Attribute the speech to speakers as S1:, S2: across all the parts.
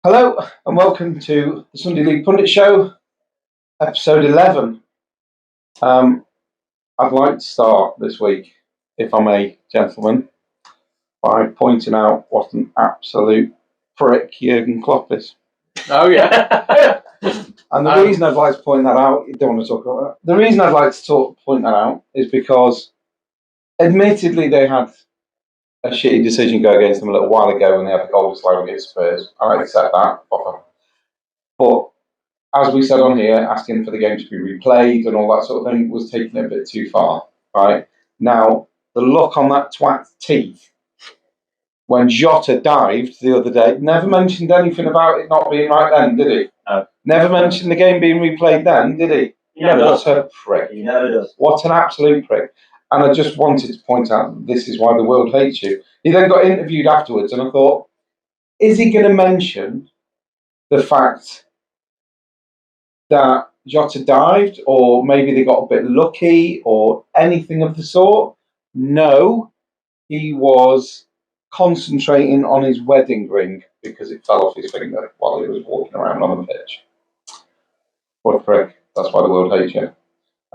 S1: Hello and welcome to the Sunday League Pundit Show, episode 11. I'd like to start this week, if I may, gentlemen, by pointing out what an absolute prick Jurgen Klopp is.
S2: Oh, yeah.
S1: And the reason I'd like to point that out, you don't want to talk about that. The reason I'd like to point that out is because, admittedly, they had a shitty decision go against them a little while ago when they had the goal disallowed against Spurs. I accept that. But as we said on here, asking for the game to be replayed and all that sort of thing was taking it a bit too far, right? Now, the look on that twat's teeth when Jota dived the other day, never mentioned anything about it not being right then, did he?
S3: No.
S1: Never mentioned the game being replayed then, did he?
S3: He never does.
S1: What a prick.
S3: He never does.
S1: What an absolute prick. And I just wanted to point out this is why the world hates you. He then got interviewed afterwards and I thought, is he going to mention the fact that Jota dived, or maybe they got a bit lucky, or anything of the sort? No, he was concentrating on his wedding ring because it fell off his finger while he was walking around on the pitch. What a prick. That's why the world hates you.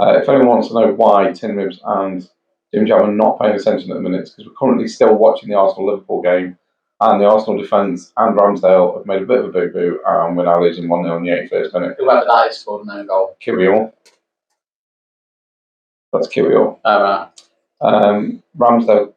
S1: If anyone wants to know why Tin Ribs and Jim Jam are not paying attention at the minute, it's because we're currently still watching the Arsenal-Liverpool game, and the Arsenal defence and Ramsdale have made a bit of a boo-boo, and we're now losing 1-0 in the 81st minute.
S2: Whoever that is scored no goal.
S1: Kirill. That's Kirill.
S2: Right.
S1: Ramsdale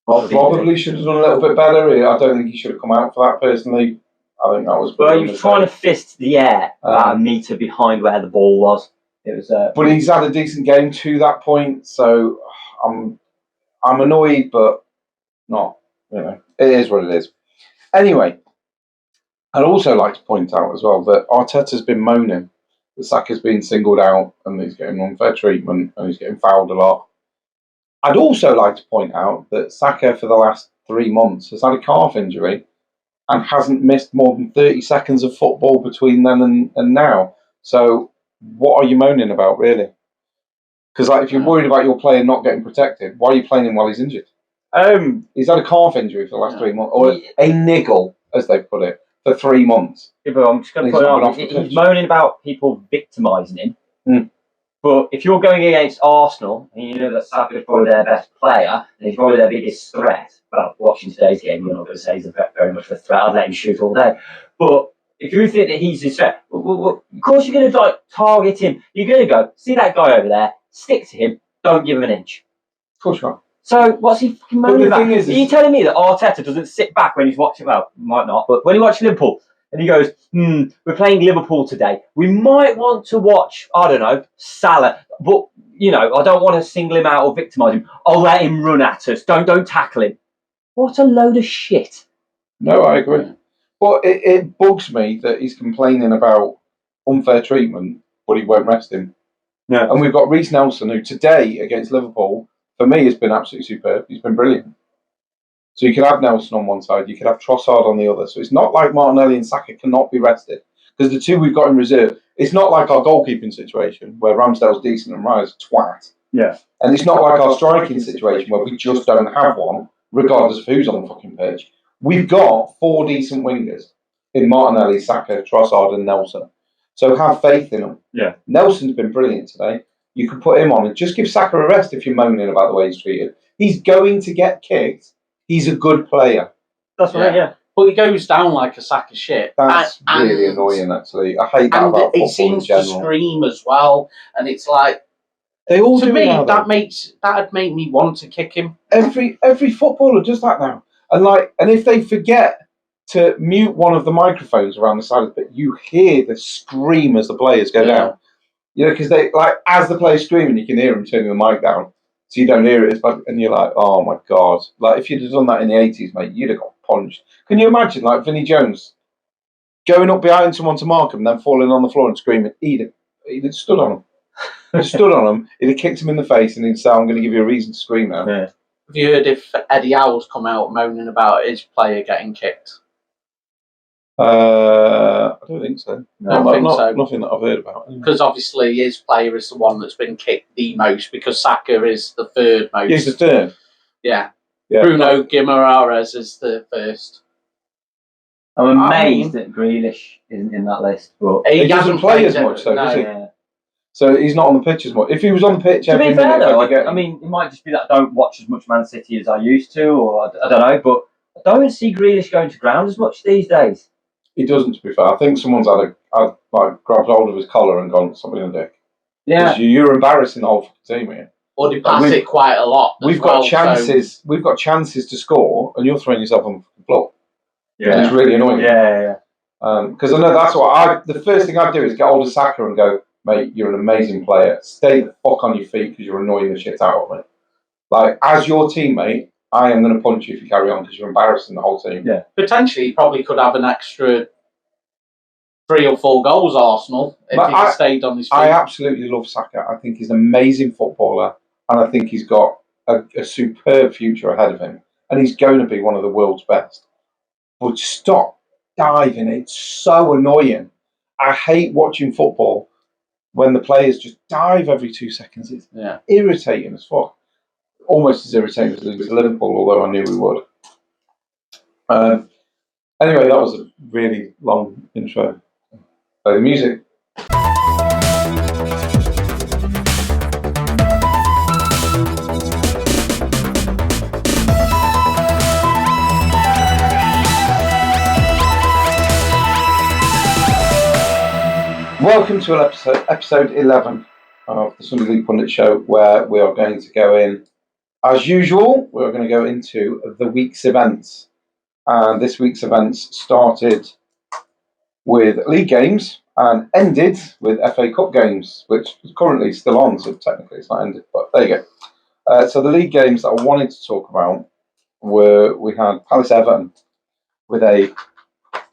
S1: probably should have done a little bit better. I don't think he should have come out for that, personally. I think that was...
S3: Well, he was trying to fist the air about a metre behind where the ball was. It was.
S1: But he's had a decent game to that point, so I'm annoyed, but not, it is what it is. Anyway, I'd also like to point out as well that Arteta's been moaning that Saka's been singled out and he's getting unfair treatment and he's getting fouled a lot. I'd also like to point out that Saka for the last 3 months has had a calf injury and hasn't missed more than 30 seconds of football between then and now. So what are you moaning about, really? Because if you're worried about your player not getting protected, why are you playing him while he's injured? He's had a calf injury for the last 3 months, or a niggle, as they put it, for 3 months.
S3: Yeah, but I'm just going to put it on. He's moaning about people victimising him.
S1: Mm.
S3: But if you're going against Arsenal, and you know that Saka's probably their best player, and he's probably their biggest threat, well, watching today's game, you're not going to say he's very much of a threat. I'd let him shoot all day. But if you think that he's a threat, well, of course you're going to target him. You're going to go, see that guy over there, stick to him, don't give him an inch.
S1: Of course you are.
S3: So what's he fucking moaning about? Are you telling me that Arteta doesn't sit back when he's watching, well, might not, but when he watches Liverpool, and he goes, we're playing Liverpool today. We might want to watch, I don't know, Salah, but, I don't want to single him out or victimise him. I'll let him run at us. Don't tackle him. What a load of shit.
S1: No, I agree. But it bugs me that he's complaining about unfair treatment, but he won't rest him.
S3: Yeah.
S1: And we've got Reece Nelson, who today against Liverpool, for me, has been absolutely superb. He's been brilliant. So you could have Nelson on one side, you could have Trossard on the other. So it's not like Martinelli and Saka cannot be rested. Because the two we've got in reserve, it's not like our goalkeeping situation where Ramsdale's decent and Raya's twat.
S3: Yeah.
S1: And it's not like our striking situation where we just don't have one, regardless of who's on the fucking pitch. We've got 4 decent wingers in Martinelli, Saka, Trossard and Nelson. So have faith in them.
S3: Yeah.
S1: Nelson's been brilliant today. You could put him on and just give Saka a rest if you're moaning about the way he's treated. He's going to get kicked. He's a good player.
S3: That's right, yeah.
S2: But he goes down like a sack of shit.
S1: That's really annoying, actually. I hate that about football
S2: it seems
S1: in general.
S2: to scream as well, and it's like,
S1: they all
S2: to
S1: do
S2: me,
S1: it now,
S2: that'd make me want to kick him.
S1: Every footballer does that now. And if they forget to mute one of the microphones around the side of the pit, you hear the scream as the players go down. Because they as the player's screaming, you can hear them turning the mic down, so you don't hear it. And you're like, oh my god! If you'd have done that in the 80s, mate, you'd have got punched. Can you imagine, Vinnie Jones going up behind someone to mark him, then falling on the floor and screaming? He'd have stood on him. He'd have stood on him. He'd have kicked him in the face, and he'd say, "I'm going to give you a reason to scream now."
S3: Yeah.
S2: Have you heard if Eddie Howe's come out moaning about his player getting kicked?
S1: I don't think so. Nothing that I've heard about.
S2: Because obviously his player is the one that's been kicked the most, because Saka is the third most.
S1: He's the third.
S2: Yeah.
S1: Yeah.
S2: Bruno Guimaraes is the first.
S3: I'm amazed that Grealish isn't in that list. But
S1: he doesn't play as much, though, does he?
S3: Yeah.
S1: So he's not on the pitch as much. If he was on the pitch,
S3: to be fair though, I mean, it might just be that I don't watch as much Man City as I used to, or I don't know. But I don't see Grealish going to ground as much these days.
S1: He doesn't. To be fair, I think someone's grabbed hold of his collar and gone something in the dick.
S3: Yeah,
S1: you're embarrassing the whole team here.
S2: Or they pass it quite a lot.
S1: We've got chances. We've got chances to score, and you're throwing yourself on the floor.
S3: Yeah,
S1: it's really annoying.
S3: Yeah.
S1: Because I know that's what the first thing I'd do is get hold of Saka and go, mate, you're an amazing player. Stay the fuck on your feet because you're annoying the shit out of me. Like, as your teammate, I am going to punch you if you carry on because you're embarrassing the whole team.
S3: Yeah.
S2: Potentially, he probably could have an extra 3 or 4 goals, Arsenal, if he stayed on his feet.
S1: I absolutely love Saka. I think he's an amazing footballer, and I think he's got a superb future ahead of him, and he's going to be one of the world's best. But stop diving. It's so annoying. I hate watching football when the players just dive every 2 seconds. It's irritating as fuck. Almost as irritating as losing to Liverpool, although I knew we would. Anyway, that was a really long intro. Play the music. Welcome to episode 11 of the Sunday League Pundit Show, where we are going to go in, as usual, we're going to go into the week's events. And this week's events started with league games and ended with FA Cup games, which is currently still on, so technically it's not ended, but there you go. So the league games that I wanted to talk about we had Palace Everton with a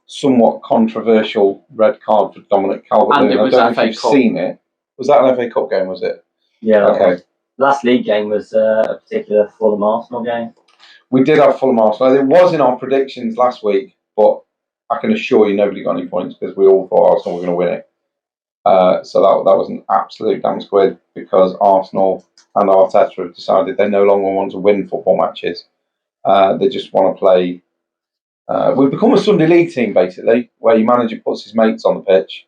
S1: somewhat controversial red card for Dominic Calvert-Lewin. I don't know if you've seen it. Was that an FA Cup game, was it?
S3: Yeah.
S1: Okay.
S3: Last league game was a particular Fulham Arsenal game.
S1: We did have Fulham Arsenal. It was in our predictions last week, but I can assure you nobody got any points because we all thought Arsenal were going to win it. So that was an absolute damn squid because Arsenal and Arteta have decided they no longer want to win football matches. They just want to play. We've become a Sunday League team, basically, where your manager puts his mates on the pitch,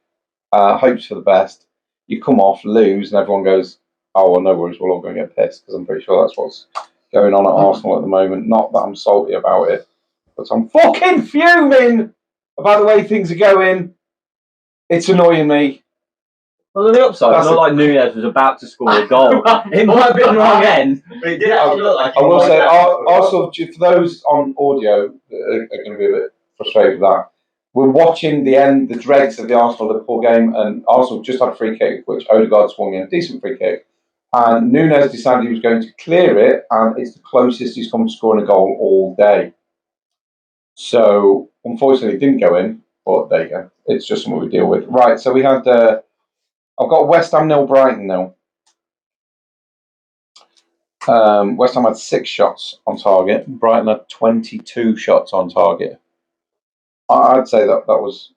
S1: hopes for the best. You come off, lose, and everyone goes, oh, well, no worries, we're all going to get pissed, because I'm pretty sure that's what's going on at Arsenal at the moment. Not that I'm salty about it, but I'm fucking fuming about the way things are going. It's annoying me.
S3: Well, on the upside, it's not like Nunez was about to score a goal. It might have been the wrong end, but it did actually look like it.
S1: I will say, also, for those on audio that are going to be a bit frustrated with that, we're watching the dregs of the Arsenal-Liverpool game, and Arsenal just had a free kick, which Odegaard swung in, a decent free kick. And Nunez decided he was going to clear it, and it's the closest he's come to scoring a goal all day. So, unfortunately, it didn't go in, but there you go. It's just something we deal with. Right, so we had... I've got West Ham 0, Brighton 0. West Ham had 6 shots on target. Brighton had 22 shots on target. I'd say that was...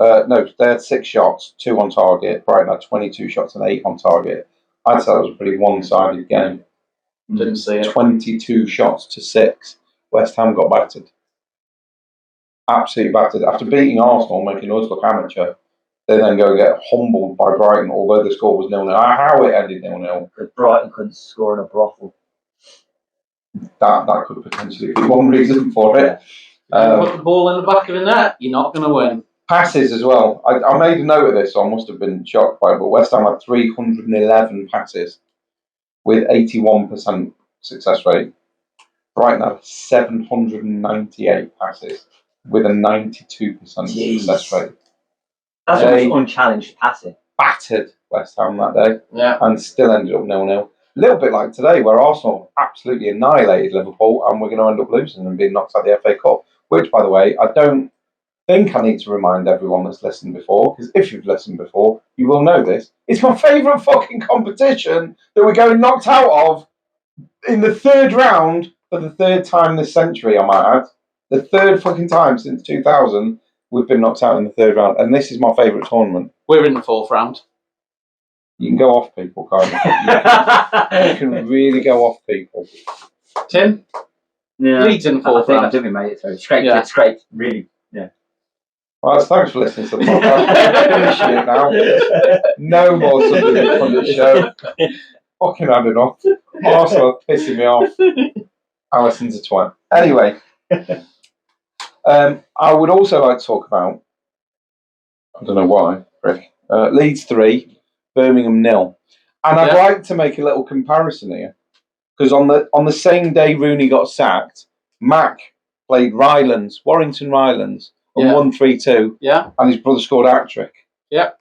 S1: no, they had 6 shots, 2 on target. Brighton had 22 shots and 8 on target. I'd say that was a pretty one-sided game.
S2: Didn't see it.
S1: 22 shots to 6. West Ham got battered. Absolutely battered. After beating Arsenal, making us look amateur, they then go and get humbled by Brighton, although the score was 0-0. How it ended 0-0.
S3: Brighton couldn't score in a brothel.
S1: That could potentially be one reason for it.
S2: Put the ball in the back of the net, you're not going to win.
S1: Passes as well. I made a note of this, so I must have been shocked by it, but West Ham had 311 passes with 81% success rate. Brighton had 798 passes with a 92% success rate.
S3: That's almost unchallenged passing.
S1: Battered West Ham that day,
S2: yeah,
S1: and still ended up 0-0. A little bit like today, where Arsenal absolutely annihilated Liverpool, and we're going to end up losing and being knocked out of the FA Cup. Which, by the way, I don't think I need to remind everyone that's listened before, because if you've listened before, you will know this. It's my favourite fucking competition that we're going knocked out of in the 3rd round for the 3rd time this century, I might add. The 3rd fucking time since 2000 we've been knocked out in the 3rd round, and this is my favourite tournament.
S2: We're in the 4th round.
S1: You can go off people, can't you? You can really go off people.
S2: Tim?
S3: Yeah.
S2: Leeds in the 4th round.
S3: I think we made it through. Scraped, really. Yeah.
S1: Well, thanks for listening to the podcast. We're finishing it now. No more Sunday Pundit show. Fucking had enough. Arsenal pissing me off. Alison's a twat. Anyway, I would also like to talk about, I don't know why, Rick, Leeds 3, Birmingham 0. And I'd like to make a little comparison here. Because on the same day Rooney got sacked, Mac played Warrington Rylands, and won 3-2.
S2: Yeah.
S1: And his brother scored a hat-trick.
S2: Yeah.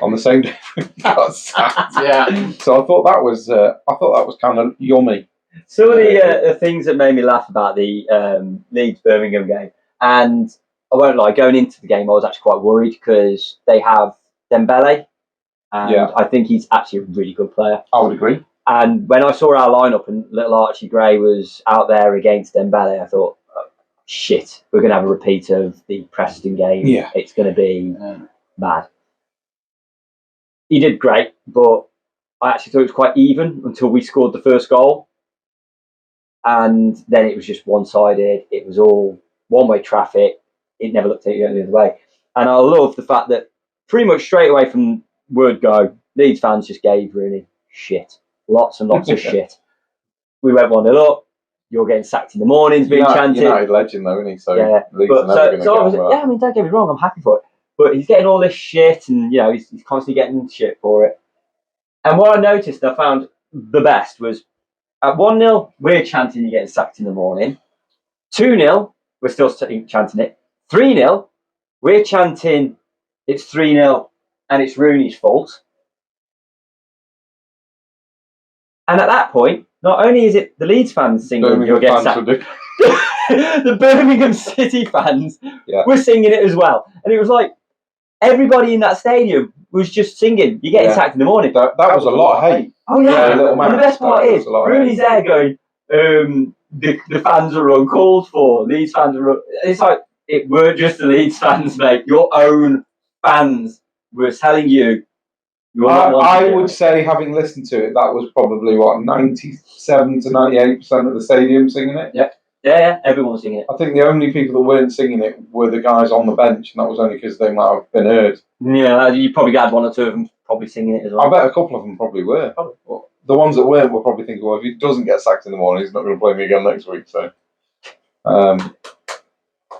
S1: On the same day Rooney got sacked.
S2: Yeah.
S1: So I thought that was kind of yummy.
S3: Some of the things that made me laugh about the Leeds Birmingham game, and I won't lie, going into the game I was actually quite worried because they have Dembele, and I think he's actually a really good player.
S1: I would agree.
S3: And when I saw our lineup and little Archie Gray was out there against Dembele, I thought, oh, shit, we're going to have a repeat of the Preston game.
S1: Yeah.
S3: It's going to be mad. He did great, but I actually thought it was quite even until we scored the first goal. And then it was just one-sided. It was all one-way traffic. It never looked at you the other way. And I love the fact that pretty much straight away from word go, Leeds fans just gave Rooney shit. Lots and lots of shit. We went 1-0 up. You're getting sacked in the mornings, being chanted.
S1: United legend, though, isn't he? So
S3: yeah.
S1: Leeds are never going to get on.
S3: Yeah, I mean, don't get me wrong, I'm happy for it. But he's getting all this shit, and he's constantly getting shit for it. And what I noticed, I found the best was at 1-0, we're chanting you're getting sacked in the morning. 2-0, we're still chanting it. 3-0, we're chanting it's 3-0 and it's Rooney's fault. And at that point, not only is it the Leeds fans singing you'll get sacked, the Birmingham City fans were singing it as well. And it was like everybody in that stadium was just singing, you're getting sacked in the morning.
S1: That was a lot of hate.
S3: Oh, yeah. And the best part is, Rooney's there going, the fans are uncalled for. Leeds fans are... It's like, it weren't just the Leeds fans, mate. Your own fans were telling you
S1: I would say, having listened to it, that was probably, 97 to 98% of the stadium singing it?
S3: Yeah, everyone was singing it.
S1: I think the only people that weren't singing it were the guys on the bench, and that was only because they might have been heard.
S3: Yeah, you probably had one or two of them probably singing it as well.
S1: I bet a couple of them probably were. The ones that weren't were probably thinking, well, if he doesn't get sacked in the morning, he's not going to play me again next week. So,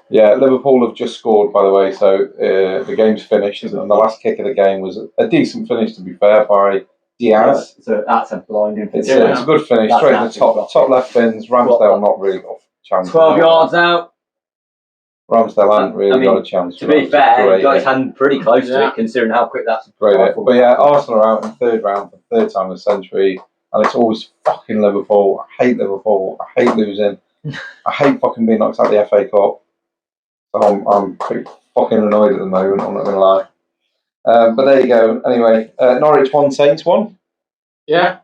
S1: Liverpool have just scored, by the way, so the game's finished, and the last kick of the game was a decent finish, to be fair, by Diaz.
S3: Yeah, so that's a blinding
S1: finish. It's a good finish, straight in the top left bins. Ramsdale not really got a chance.
S3: 12 yards out.
S1: Ramsdale hadn't really got a chance.
S3: To be fair, he got his hand pretty close to it, considering how quick that's
S1: great. But Arsenal are out in third round for the third time in the century, and it's always fucking Liverpool. I hate Liverpool. I hate losing. I hate fucking being knocked out of the FA Cup. So I'm pretty fucking annoyed at the moment, I'm not going to lie. But there you go. Anyway, Norwich 1, Saints 1.
S2: Yeah.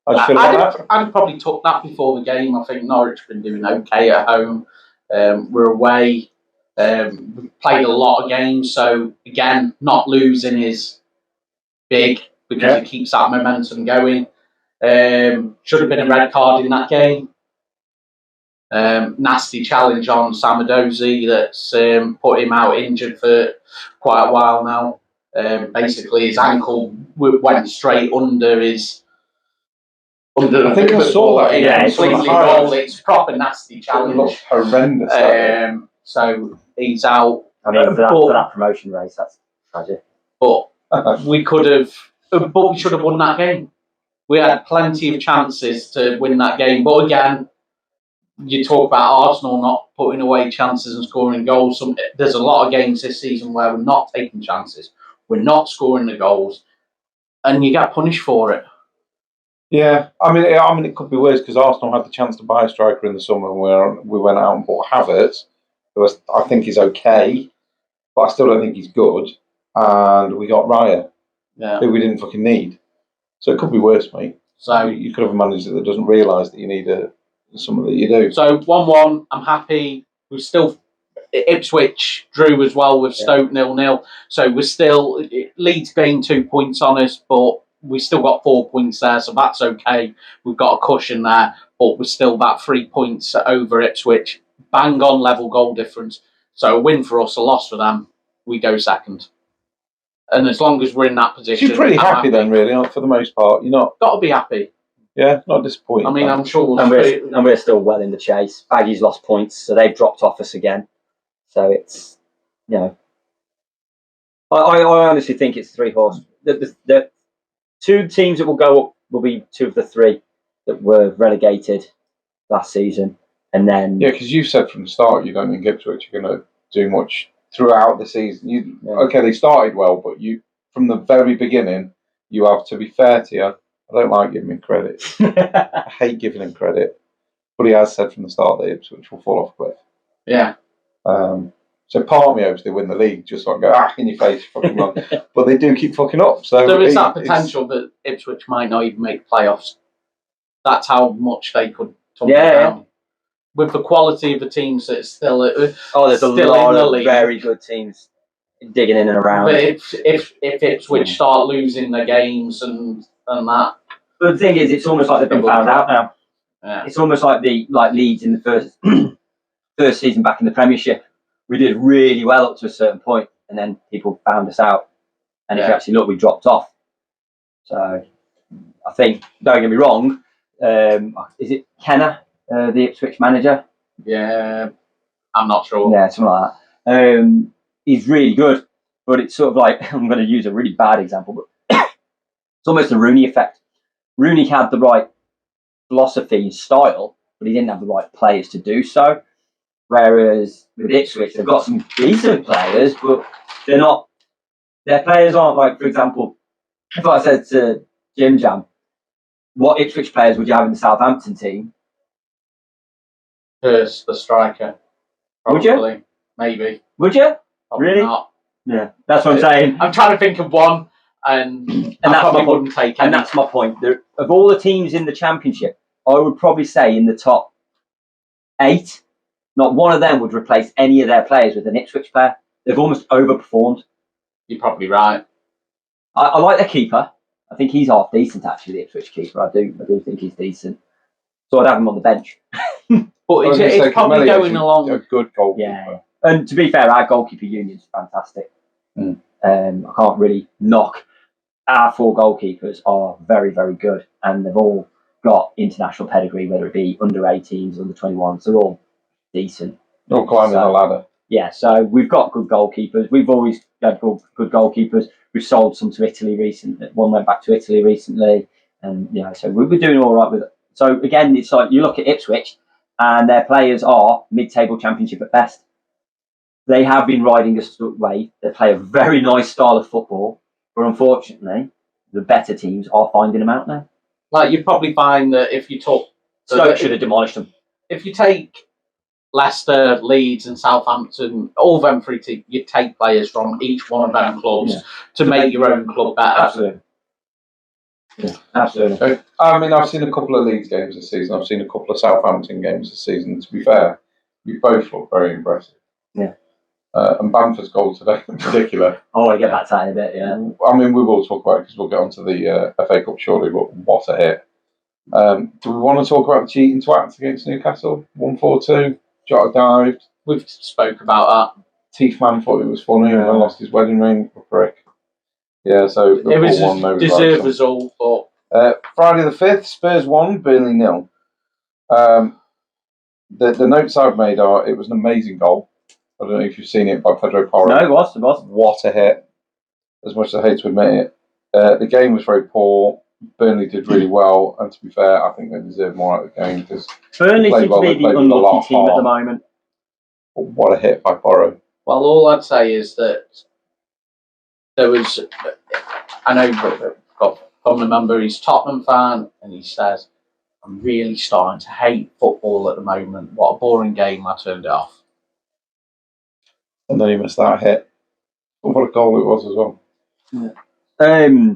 S1: I'd
S2: probably took that before the game. I think Norwich have been doing okay at home. We're away. We've played a lot of games, so again, not losing is big because it keeps that momentum going. Should have been a red card in that game. Nasty challenge on Samadozi that's put him out injured for quite a while now. Basically, his ankle went straight under his.
S1: I think I saw that.
S2: It's proper nasty challenge.
S1: It looks horrendous.
S2: So he's out.
S3: I mean, for that promotion race, that's tragic.
S2: But we should have won that game. We had plenty of chances to win that game, but again, you talk about Arsenal not putting away chances and scoring goals. There's a lot of games this season where we're not taking chances, we're not scoring the goals, and you get punished for it.
S1: Yeah, I mean, it could be worse because Arsenal had the chance to buy a striker in the summer, and we went out and bought Havertz, who I think is okay, but I still don't think he's good. And we got Raya, who we didn't fucking need. So it could be worse, mate. So you could have a manager that doesn't realise that you need something that you do.
S2: So 1-1, I'm happy. We're still Ipswich drew as well with Stoke 0-0. So we're still Leeds gained 2 points on us, but we still got 4 points there, so that's okay. We've got a cushion there, but we're still that 3 points over Ipswich. Bang on level goal difference. So a win for us, a loss for them. we go second. And as long as we're in that position,
S1: You're pretty happy then, really, for the most part. You're not.
S2: Got to be happy.
S1: Yeah, not disappointed.
S2: I mean, I'm sure.
S3: And we're still well in the chase. Baggies lost points, so they've dropped off us again. So it's, I honestly think it's 3 horse. The 2 teams that will go up will be 2 of the 3 that were relegated last season, and then
S1: because you said from the start you don't think Ipswich are going to do much throughout the season. Okay, they started well, but you from the very beginning, you have to be fair to you. I don't like giving him credit. I hate giving him credit, but he has said from the start that Ipswich will fall off a cliff.
S2: Yeah.
S1: So part of me hopes they win the league, just like go in your face, fucking wrong. But they do keep fucking up. So
S2: there is that potential that Ipswich might not even make playoffs. That's how much they could tumble down. With the quality of the teams that's still
S3: there's
S2: still
S3: a lot
S2: in the
S3: of
S2: league.
S3: very good teams digging in and around.
S2: But if Ipswich start losing their games and that.
S3: But the thing is, it's almost like they've been found out now.
S2: Yeah.
S3: It's almost like Leeds in the first season back in the Premiership. We did really well up to a certain point, and then people found us out. And if you actually look, we dropped off. So I think, don't get me wrong, is it Kenner, the Ipswich manager?
S2: Yeah, I'm not sure.
S3: Yeah, something like that. He's really good, but it's sort of like, I'm going to use a really bad example, but it's almost the Rooney effect. Rooney had the right philosophy and style, but he didn't have the right players to do so. Whereas with Ipswich, they've got some decent players, but their players aren't like, for example, if I said to Jim Jam, what Ipswich players would you have in the Southampton team?
S2: Hurst, the striker. Probably.
S3: Would you?
S2: Maybe.
S3: Would you?
S2: Probably
S3: Really?
S2: Not.
S3: Yeah, that's what I'm saying.
S2: I'm trying to think of one, and I probably wouldn't take any.
S3: And that's my point. Of all the teams in the Championship, I would probably say in the top 8, not one of them would replace any of their players with an Ipswich player. They've almost overperformed.
S2: You're probably right.
S3: I like their keeper. I think he's half decent, actually, the Ipswich keeper. I do think he's decent. So I'd have him on the bench.
S2: But it's probably going along.
S1: A good goalkeeper.
S3: Yeah. And to be fair, our goalkeeper union's fantastic. I can't really knock. Our 4 goalkeepers are very, very good, and they've all got international pedigree, whether it be under 18s, under 21s. They're all decent.
S1: All climbing the ladder.
S3: Yeah, so we've got good goalkeepers. We've always had good goalkeepers. We've sold some to Italy recently. One went back to Italy recently, and so we're doing all right with it. So again, it's like you look at Ipswich, and their players are mid-table Championship at best. They have been riding a wave. They play a very nice style of football, but unfortunately, the better teams are finding them out now.
S2: Like you'd probably find that if you took
S3: Stoke should have demolished them.
S2: If you take Leicester, Leeds, and Southampton, all them 3 teams, you take players from each one of them clubs to make your own club better.
S3: Absolutely. Yeah, absolutely.
S1: I mean, I've seen a couple of Leeds games this season. I've seen a couple of Southampton games this season. To be fair, you both look very impressive.
S3: Yeah.
S1: And Bamford's goal today in particular.
S3: I want to get back to that in a bit, yeah.
S1: I mean, we will talk about it because we'll get onto the FA Cup shortly, but what a hit. Do we want to talk about the cheating twats against Newcastle? 1-4-2, Jota dived.
S2: We've spoke about that.
S1: Teeth Man thought it was funny and then lost his wedding ring. A prick. Yeah, so
S2: it was a deserved result. But
S1: Friday the 5th, Spurs 1, Burnley 0. The notes I've made are it was an amazing goal. I don't know if you've seen it by Pedro Porro.
S3: No, it was.
S1: What a hit. As much as I hate to admit it. The game was very poor. Burnley did really well. And to be fair, I think they deserve more out of the game. Because
S3: Burnley seem to be the unlucky team at the moment.
S1: But what a hit by Porro.
S2: Well, all I'd say is that there was... I know from the member, he's a Tottenham fan, and he says, I'm really starting to hate football at the moment. What a boring game. I turned it off.
S1: And then he missed that hit. What a goal it was as well.
S3: Yeah.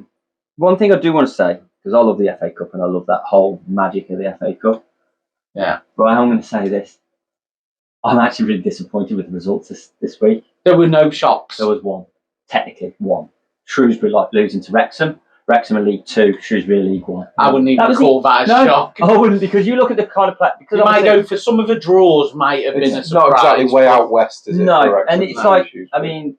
S3: One thing I do want to say, because I love the FA Cup and I love that whole magic of the FA Cup.
S2: Yeah.
S3: But I'm going to say this. I'm actually really disappointed with the results this week.
S2: There were no shocks.
S3: There was one. Technically, one. Shrewsbury losing to Wrexham. Wrexham in League 2, Shrewsbury League 1.
S2: I wouldn't even call that a shock.
S3: I wouldn't, because you look at the kind of play. Because
S2: you might go for some of the draws, might have been a surprise.
S1: It's not exactly way out west, is it?
S3: No, and it's like, I mean,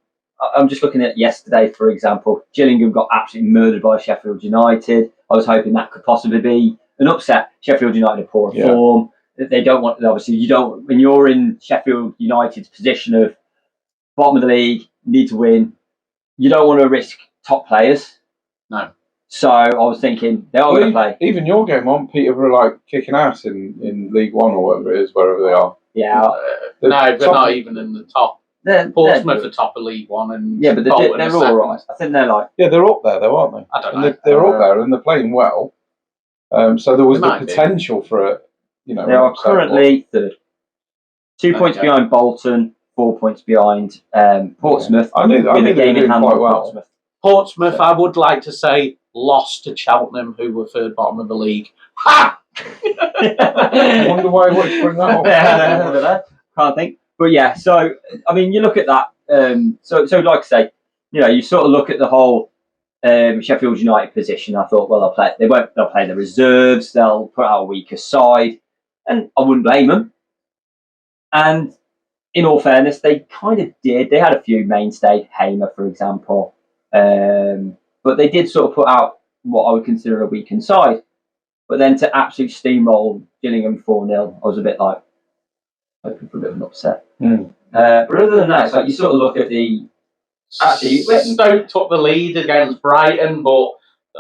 S3: I'm just looking at yesterday, for example. Gillingham got absolutely murdered by Sheffield United. I was hoping that could possibly be an upset. Sheffield United are poor form. They don't want, obviously, you don't, when you're in Sheffield United's position of bottom of the league, need to win, you don't want to risk top players.
S2: No.
S3: So I was thinking they are going to play.
S1: Even your game on, Peter were like kicking ass in League One or whatever it is, wherever they are.
S3: Yeah.
S2: No, they're not even in the top. Portsmouth are top of League One, and
S3: but they're all right. I think they're like
S1: they're up there though, aren't they?
S2: I don't know.
S1: They're up there and they're playing well. So there was the potential for it. You know,
S3: they are currently third. 2 points behind Bolton, 4 points behind Portsmouth.
S1: I knew they were doing quite well.
S2: Portsmouth, I would like to say, lost to Cheltenham, who were third bottom of the league. Ha!
S1: I wonder why I watched bring that up.
S3: Can't think. But yeah, so I mean, you look at that. So like I say, you know, you sort of look at the whole Sheffield United position. I thought, well, they'll play the reserves. They'll put out a weaker side, and I wouldn't blame them. And in all fairness, they kind of did. They had a few mainstay, Hamer, for example. But they did sort of put out what I would consider a weakened side. But then to absolutely steamroll Gillingham 4-0, I was a bit like hoping for a bit of an upset. But other than that, it's like you sort of look at the. Actually,
S2: Stoke took the lead against Brighton, but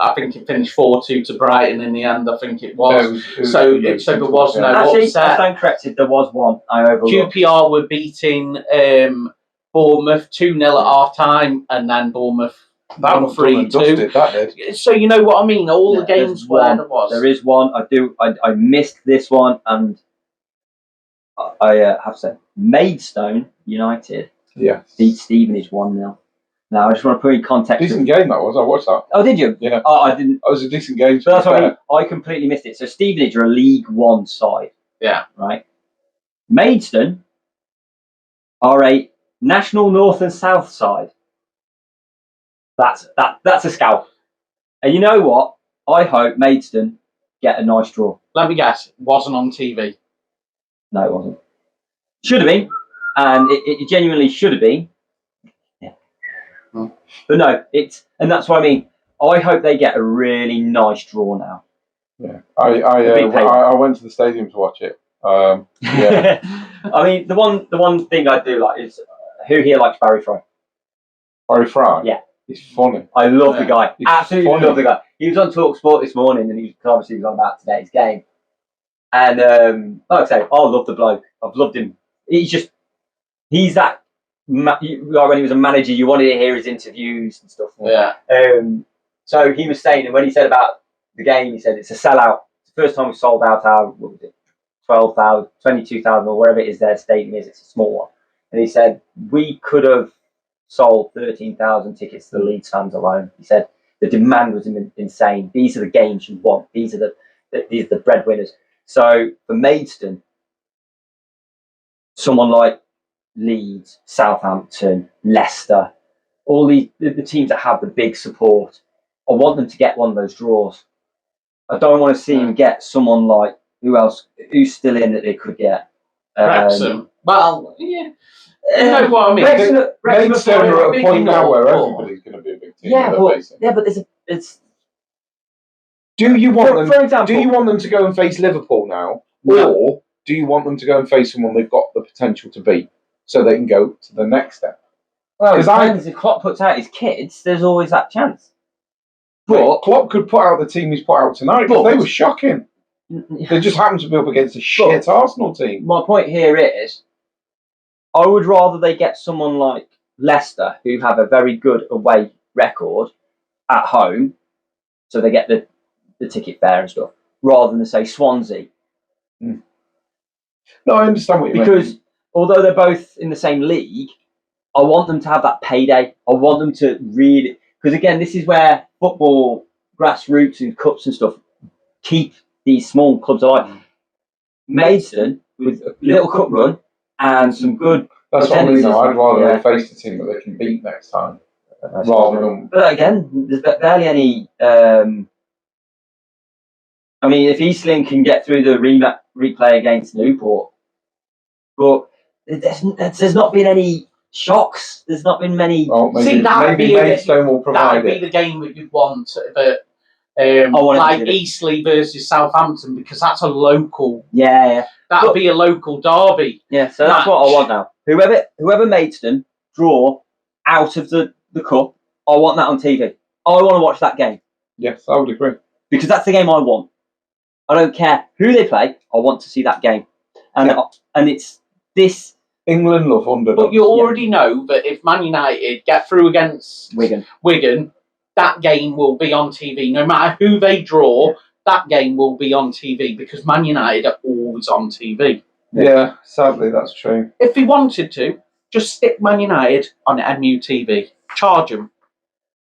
S2: I think it finished 4-2 to Brighton in the end. I think it was. So there was no upset.
S3: I stand corrected. There was one. I overlooked.
S2: QPR were beating Bournemouth 2-0 at half time, and then Bournemouth.
S1: That was 3-2.
S2: So you know what I mean. All the games where there was.
S3: There is one. I missed this one, and I have to say, Maidstone United beat Stevenage 1-0. Now I just want to put in context.
S1: Decent game that was. I watched that.
S3: Oh, did you?
S1: Yeah.
S3: I didn't.
S1: It was a decent game.
S3: But that's what I mean. I completely missed it. So Stevenage are a League One side.
S2: Yeah.
S3: Right. Maidstone are a National North and South side. That's a scalp. And you know what? I hope Maidstone get a nice draw.
S2: Let me guess. Wasn't on TV.
S3: No, it wasn't. Should have been, and it genuinely should have been. Yeah. But no, and that's what I mean. I hope they get a really nice draw now.
S1: Yeah, I went to the stadium to watch it. Yeah.
S3: I mean, the one thing I do like is who here likes Barry Fry?
S1: Barry Fry?
S3: Yeah.
S1: He's funny.
S3: I love the guy.
S1: He's
S3: absolutely
S1: funny.
S3: love the guy. He was on Talk Sport this morning, and he was on about today's game. And like I say, I love the bloke. I've loved him. He's that. Like when he was a manager, you wanted to hear his interviews and stuff.
S2: Yeah.
S3: So he was saying, and when he said about the game, he said it's a sellout. It's the first time we sold out our 12,000, 22,000 or wherever it is their stadium is. It's a small one. And he said we could have sold 13,000 tickets to the Leeds fans alone. He said the demand was insane. These are the games you want. These are the breadwinners. So for Maidstone, someone like Leeds, Southampton, Leicester, all the teams that have the big support, I want them to get one of those draws. I don't want to see him get someone like who's still in that they could get.
S2: Wrexham. Well, yeah. You know what I mean?
S1: Maidstone are at a point now where everybody's going to be a big team.
S3: But it's.
S1: Do you want them? For example, do you want them to go and face Liverpool now, or do you want them to go and face someone they've got the potential to beat, so they can go to the next step?
S3: Well, because if Klopp puts out his kids, there's always that chance.
S1: But Klopp could put out the team he's put out tonight because they were shocking. They just happened to be up against a shit Arsenal team.
S3: My point here is, I would rather they get someone like Leicester, who have a very good away record at home, so they get the ticket fare and stuff, rather than say Swansea.
S1: No, I understand what you mean.
S3: Because although they're both in the same league, I want them to have that payday. I want them to really... Because again, this is where football, grassroots and cups and stuff keep these small clubs alive. Maidstone, with a little cup run and some good...
S1: That's what I mean. I'd rather they face the team that they can beat next time. Rather than...
S3: But again, there's barely any... I mean, if Eastland can get through the replay against Newport, but there's not been any shocks. There's not been many.
S1: Well, maybe,
S2: See, that'd
S1: maybe
S2: be
S1: Maidstone will provide
S2: that'd be
S1: it.
S2: the game that you'd want, but
S3: want
S2: like
S3: to see it.
S2: Eastleigh versus Southampton, because that's a local.
S3: Yeah.
S2: That'd be a local derby.
S3: Yeah, so that's what I want now. Whoever Maidstone draw out of the cup, I want that on TV. I want to watch that game.
S1: Yes, I would agree.
S3: Because that's the game I want. I don't care who they play, I want to see that game. And it's this.
S1: England love underdogs.
S2: But you already know that if Man United get through against Wigan, that game will be on TV. No matter who they draw, that game will be on TV because Man United are always on TV.
S1: Yeah, sadly, that's true.
S2: If they wanted to, just stick Man United on MUTV. Charge them.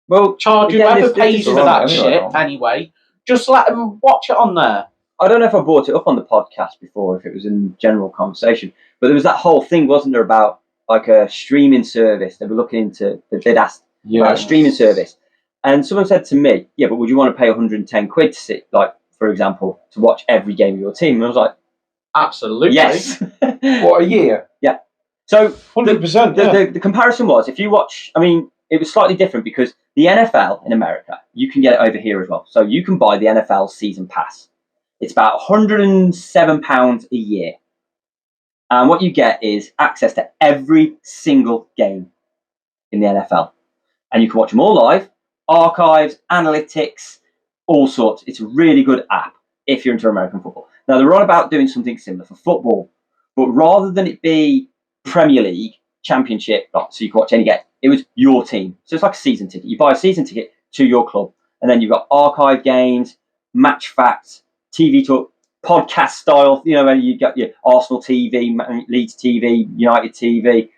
S3: Well,
S2: charge whoever pays for that shit
S1: anyway.
S2: anyway. Just let them watch it on there.
S3: I don't know if I brought it up on the podcast before, if it was in general conversation, but there was that whole thing, wasn't there, about like a streaming service? They were looking into, they'd asked about a streaming service. And someone said to me, yeah, but would you want to pay 110 quid to sit, like, for example, to watch every game of your team? And I was like,
S2: absolutely.
S3: yes.
S1: What, a year?
S3: Yeah. So
S1: 100%.
S3: The comparison was, if you watch, I mean, it was slightly different because the NFL in America, you can get it over here as well. So you can buy the NFL season pass. It's about £107 a year. And what you get is access to every single game in the NFL. And you can watch them all live, archives, analytics, all sorts. It's a really good app if you're into American football. Now, they're on about doing something similar for football, but rather than it be Premier League, Championship, so you can watch any game, it was your team. So it's like a season ticket. You buy a season ticket to your club, and then you've got archive games, match facts, TV talk, podcast style, you know, where you got your Arsenal TV, Leeds TV, United TV.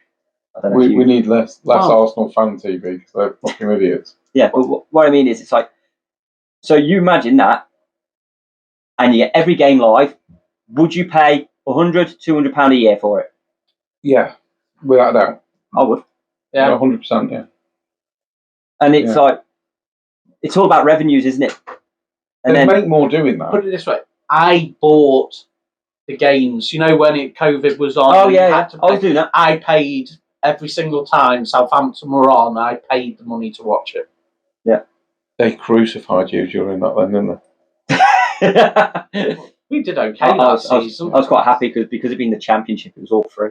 S3: I don't know
S1: we need less Arsenal fan TV because they're fucking idiots.
S3: Yeah, but what I mean is, it's like, so you imagine that, and you get every game live. Would you pay £100, £200 a year for it?
S1: Yeah, without a doubt.
S3: I would.
S2: Yeah,
S1: 100%. Yeah.
S3: And it's like, it's all about revenues, isn't it? And
S1: they
S3: then
S1: make more doing that.
S2: put it this way: I bought the games. You know, when COVID was on.
S3: Oh
S2: you
S3: yeah,
S2: had to
S3: I was
S2: pay.
S3: doing that.
S2: I paid every single time Southampton were on. I paid the money to watch it.
S3: Yeah.
S1: They crucified you during that, then, didn't they?
S2: We did okay that season.
S3: I was quite happy because it being the Championship, it was all free.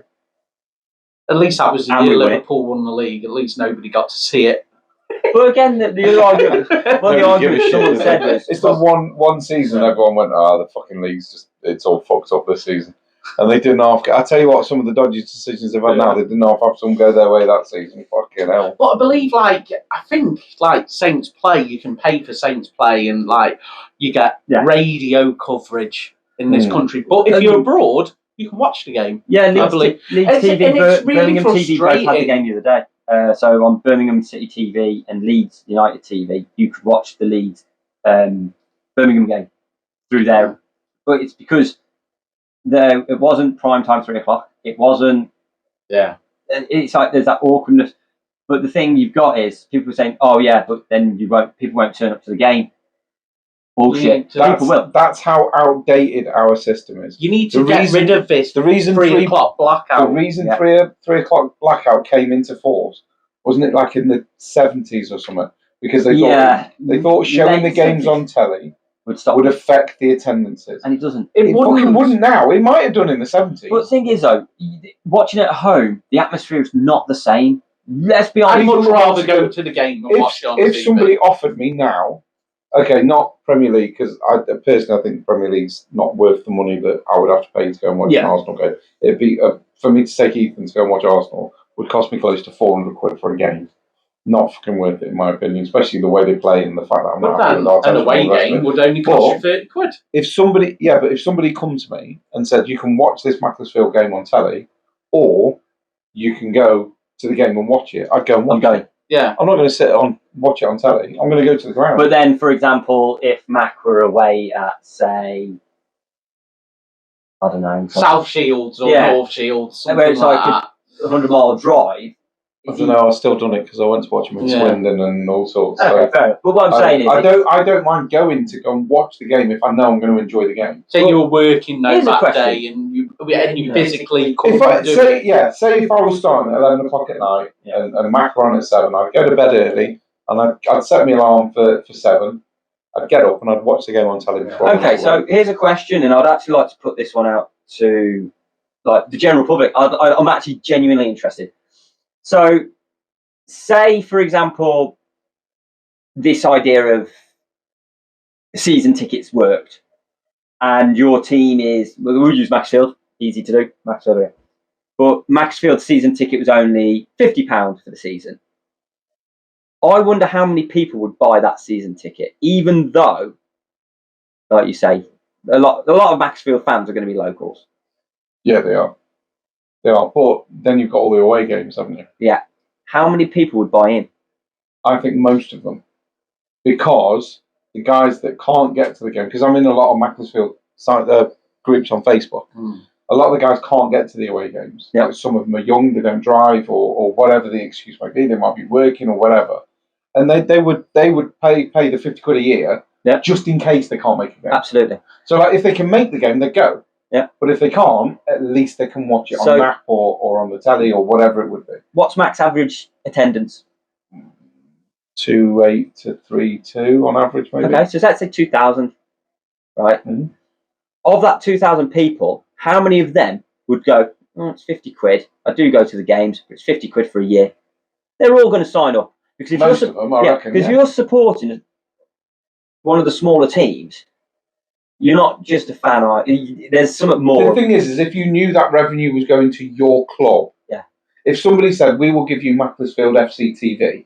S2: At least that was the
S3: And
S2: year
S3: we won it.
S2: Liverpool won the league. At least nobody got to see it.
S3: But again, the other argument, one of the arguments someone said was,
S1: it's the one season everyone went, the fucking league's it's all fucked up this season. And they didn't half. I tell you what, some of the dodgy decisions they've had now, they didn't half have some go their way that season. Fucking hell.
S2: But I believe, I think Saints Play, you can pay for Saints Play, and you get radio coverage in this country. But if you're abroad, you can watch the game.
S3: Yeah, Leeds TV, Birmingham TV both had the game the other day. So on Birmingham City TV and Leeds United TV, you could watch the Leeds Birmingham game through there. But it's because it wasn't prime time 3:00. It wasn't.
S2: Yeah.
S3: It's like there's that awkwardness. But the thing you've got is people saying, "Oh yeah," but then people won't turn up to the game. Bullshit. People will.
S1: That's how outdated our system is.
S2: You need to get rid of this.
S1: The reason
S2: 3 o'clock blackout.
S1: The reason 3 o'clock blackout came into force, wasn't it like in the 70s or something? Because they thought showing the games on telly would affect the attendances,
S3: and it doesn't.
S1: It fucking wouldn't now. It might have done in the 70s.
S3: But the thing is, though, watching it at home, the atmosphere is not the same. Let's be honest.
S2: I'd much rather go to the game and watch it on TV.
S1: If somebody offered me now, okay, not Premier League, because I personally think Premier League's not worth the money that I would have to pay to go and watch an Arsenal game. It'd be for me to take Ethan to go and watch Arsenal would cost me close to 400 quid for a game. Not fucking worth it, in my opinion, especially the way they play and the fact that I'm not happy with Arteta.
S2: An away game would only cost you 30 quid.
S1: If somebody come to me and said, you can watch this Macclesfield game on telly, or you can go to the game and watch it, I'd go and watch it.
S2: Yeah.
S1: I'm not going to watch it on telly. I'm going to go to the ground.
S3: But then, for example, if Mac were away at, say, I don't know,
S2: South Shields or North Shields, something
S3: where it's
S2: like that.
S3: a 100-mile drive,
S1: I don't know. I've still done it because I went to watch him in Swindon and all sorts.
S3: Okay,
S1: So
S3: fair enough. But what I'm saying is,
S1: I don't mind going to go and watch the game if I know I'm going to enjoy the game.
S2: So you're working though
S3: here's a
S2: that
S3: question.
S2: day, and you physically couldn't
S1: If I
S2: do
S1: say
S2: it.
S1: say if I was starting at 11 o'clock at night and Mac were on at 7, I'd go to bed early and I'd set my alarm for 7. I'd get up and I'd watch the game on telly before.
S3: Okay, so here's a question, and I'd actually like to put this one out to like the general public. I'm actually genuinely interested. So, say for example, this idea of season tickets worked, and your team is we'll use Maxfield, easy to do, Maxfield. Yeah. But Maxfield's season ticket was only £50 for the season. I wonder how many people would buy that season ticket, even though, like you say, a lot of Maxfield fans are going to be locals.
S1: Yeah, they are. They are. But then you've got all the away games, haven't you?
S3: Yeah. How many people would buy in?
S1: I think most of them, because the guys that can't get to the game, because I'm in a lot of Macclesfield groups on Facebook. A lot of the guys can't get to the away games.
S3: Yep.
S1: Like some of them are young, they don't drive, or whatever the excuse might be. They might be working or whatever, and they would pay the £50 a year just in case they can't make a game.
S3: Absolutely.
S1: So like, if they can make the game, they go.
S3: Yeah.
S1: But if they can't, at least they can watch it on an app or on the telly or whatever it would be.
S3: What's Mac's average attendance?
S1: 2.8 to 3.2 on average, maybe.
S3: Okay, so let's say 2,000, right?
S1: Mm-hmm.
S3: Of that 2,000 people, how many of them would go, oh, it's £50. I do go to the games, but it's £50 for a year. They're all going to sign up. Because if
S1: Most of them, I reckon.
S3: Because if you're supporting one of the smaller teams, you're not just a fan. There's something more.
S1: The thing is if you knew that revenue was going to your club, if somebody said, we will give you Macclesfield FC TV,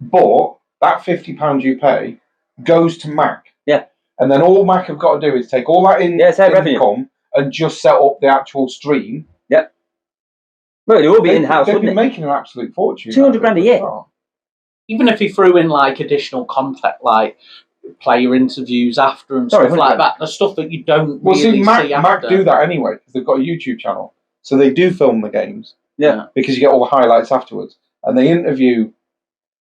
S1: but that £50 you pay goes to Mac.
S3: Yeah.
S1: And then all Mac have got to do is take all that income
S3: revenue
S1: and just set up the actual stream.
S3: Yeah. Well, it will be in-house,
S1: they'd
S3: wouldn't
S1: be
S3: it?
S1: making an absolute fortune.
S3: 200 grand a year.
S2: Even if he threw in like additional content, like player interviews after and stuff like that, the stuff that you don't really see after.
S1: Mac do that anyway because they've got a YouTube channel, so they do film the games.
S3: Yeah.
S1: Because you get all the highlights afterwards, and they interview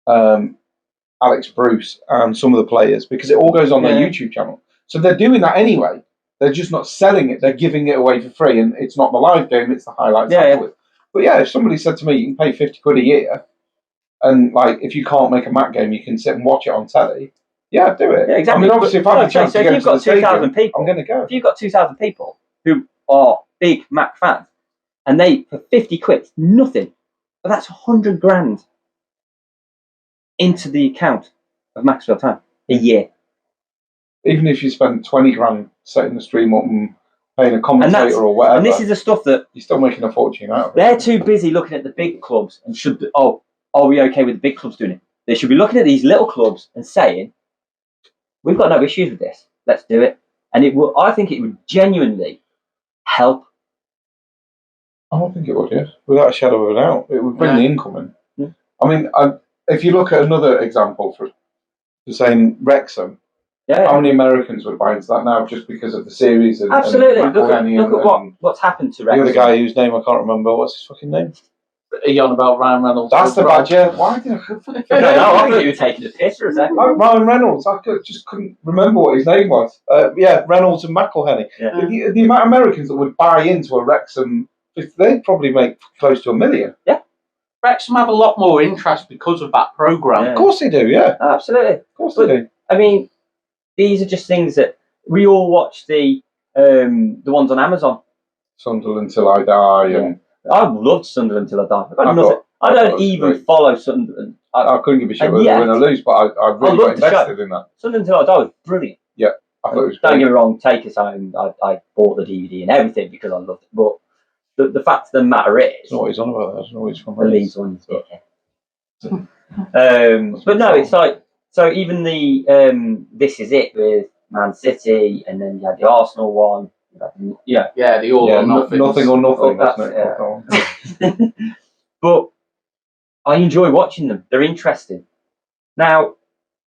S1: Alex Bruce and some of the players because it all goes on their YouTube channel. So they're doing that anyway. They're just not selling it; they're giving it away for free, and it's not the live game; it's the highlights afterwards. But if somebody said to me, "You can pay £50 a year," and like if you can't make a Mac game, you can sit and watch it on telly. Yeah, do it.
S3: Yeah, exactly.
S1: I mean, obviously, if I have a chance to go to the stadium,
S3: people,
S1: I'm going to go.
S3: If you've got 2,000 people who are big Mac fans, and they for £50, nothing, but that's 100 grand into the account of Maxfield Town a year.
S1: Even if you spend 20 grand setting the stream up and paying a commentator or whatever,
S3: and this is the stuff that
S1: you're still making a fortune out of it.
S3: They're too busy looking at the big clubs and are we okay with the big clubs doing it? They should be looking at these little clubs and saying, we've got no issues with this. Let's do it. And I think it would genuinely help.
S1: I don't think it would, without a shadow of a doubt. It would bring the income in.
S3: Yeah.
S1: I mean, if you look at another example for saying Wrexham, how many Americans would buy into that now just because of the series? And,
S3: absolutely.
S1: And
S3: look at what's happened to Wrexham.
S1: The other guy whose name I can't remember. What's his fucking name?
S2: Are you on about Ryan Reynolds?
S1: That's the Badger. Why did I
S3: I think you were taking a piss for a second.
S1: Ryan Reynolds. I just couldn't remember what his name was. Reynolds and McElhenney.
S3: Yeah.
S1: The amount of Americans that would buy into a Wrexham, they'd probably make close to $1 million.
S3: Yeah.
S2: Wrexham have a lot more interest because of that programme.
S1: Yeah. Of course they do, yeah.
S3: Absolutely.
S1: Of course they do.
S3: I mean, these are just things that we all watch the ones on Amazon.
S1: Sunderland Till I Die. And
S3: I loved Sunderland Till I Die. I don't even follow Sunderland.
S1: I couldn't give a shit whether they win or lose, but I really got invested in that.
S3: Sunderland Till I Die was brilliant.
S1: Yeah, I thought it was.
S3: Don't get me wrong, take us home. I bought the DVD and everything because I loved it. But the fact of the matter is,
S1: I don't know what he's on about. I don't know what he's from.
S3: The Leeds one. But no, it's like so. Even the This Is It with Man City, and then you had the Arsenal one.
S2: The all or nothing.
S1: Nothing or nothing.
S3: That's but I enjoy watching them. They're interesting. Now,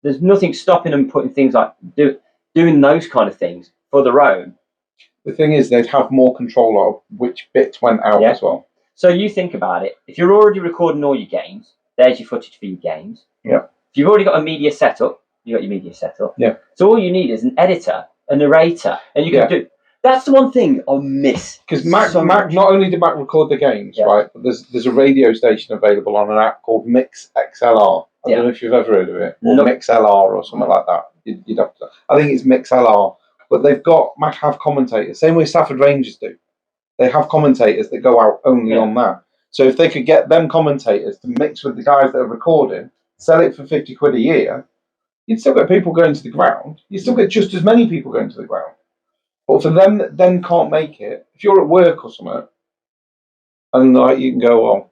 S3: there's nothing stopping them putting things like doing those kind of things for their own.
S1: The thing is, they'd have more control of which bits went out as well.
S3: So you think about it. If you're already recording all your games, there's your footage for your games.
S1: Yeah.
S3: If you've already got a media setup, you got your media setup.
S1: Yeah.
S3: So all you need is an editor, a narrator, and you can do. That's the one thing I miss.
S1: Because Mac, not only did Mac record the games, right, but there's a radio station available on an app called Mix XLR. I don't know if you've ever heard of it, or MixLR or something like that. You'd have to. I think it's MixLR, but Mac have commentators, same way Stafford Rangers do. They have commentators that go out only on that. So if they could get them commentators to mix with the guys that are recording, sell it for £50 a year, you'd still get people going to the ground. You still get just as many people going to the ground. But for them that then can't make it, if you're at work or something, and like you can go, well,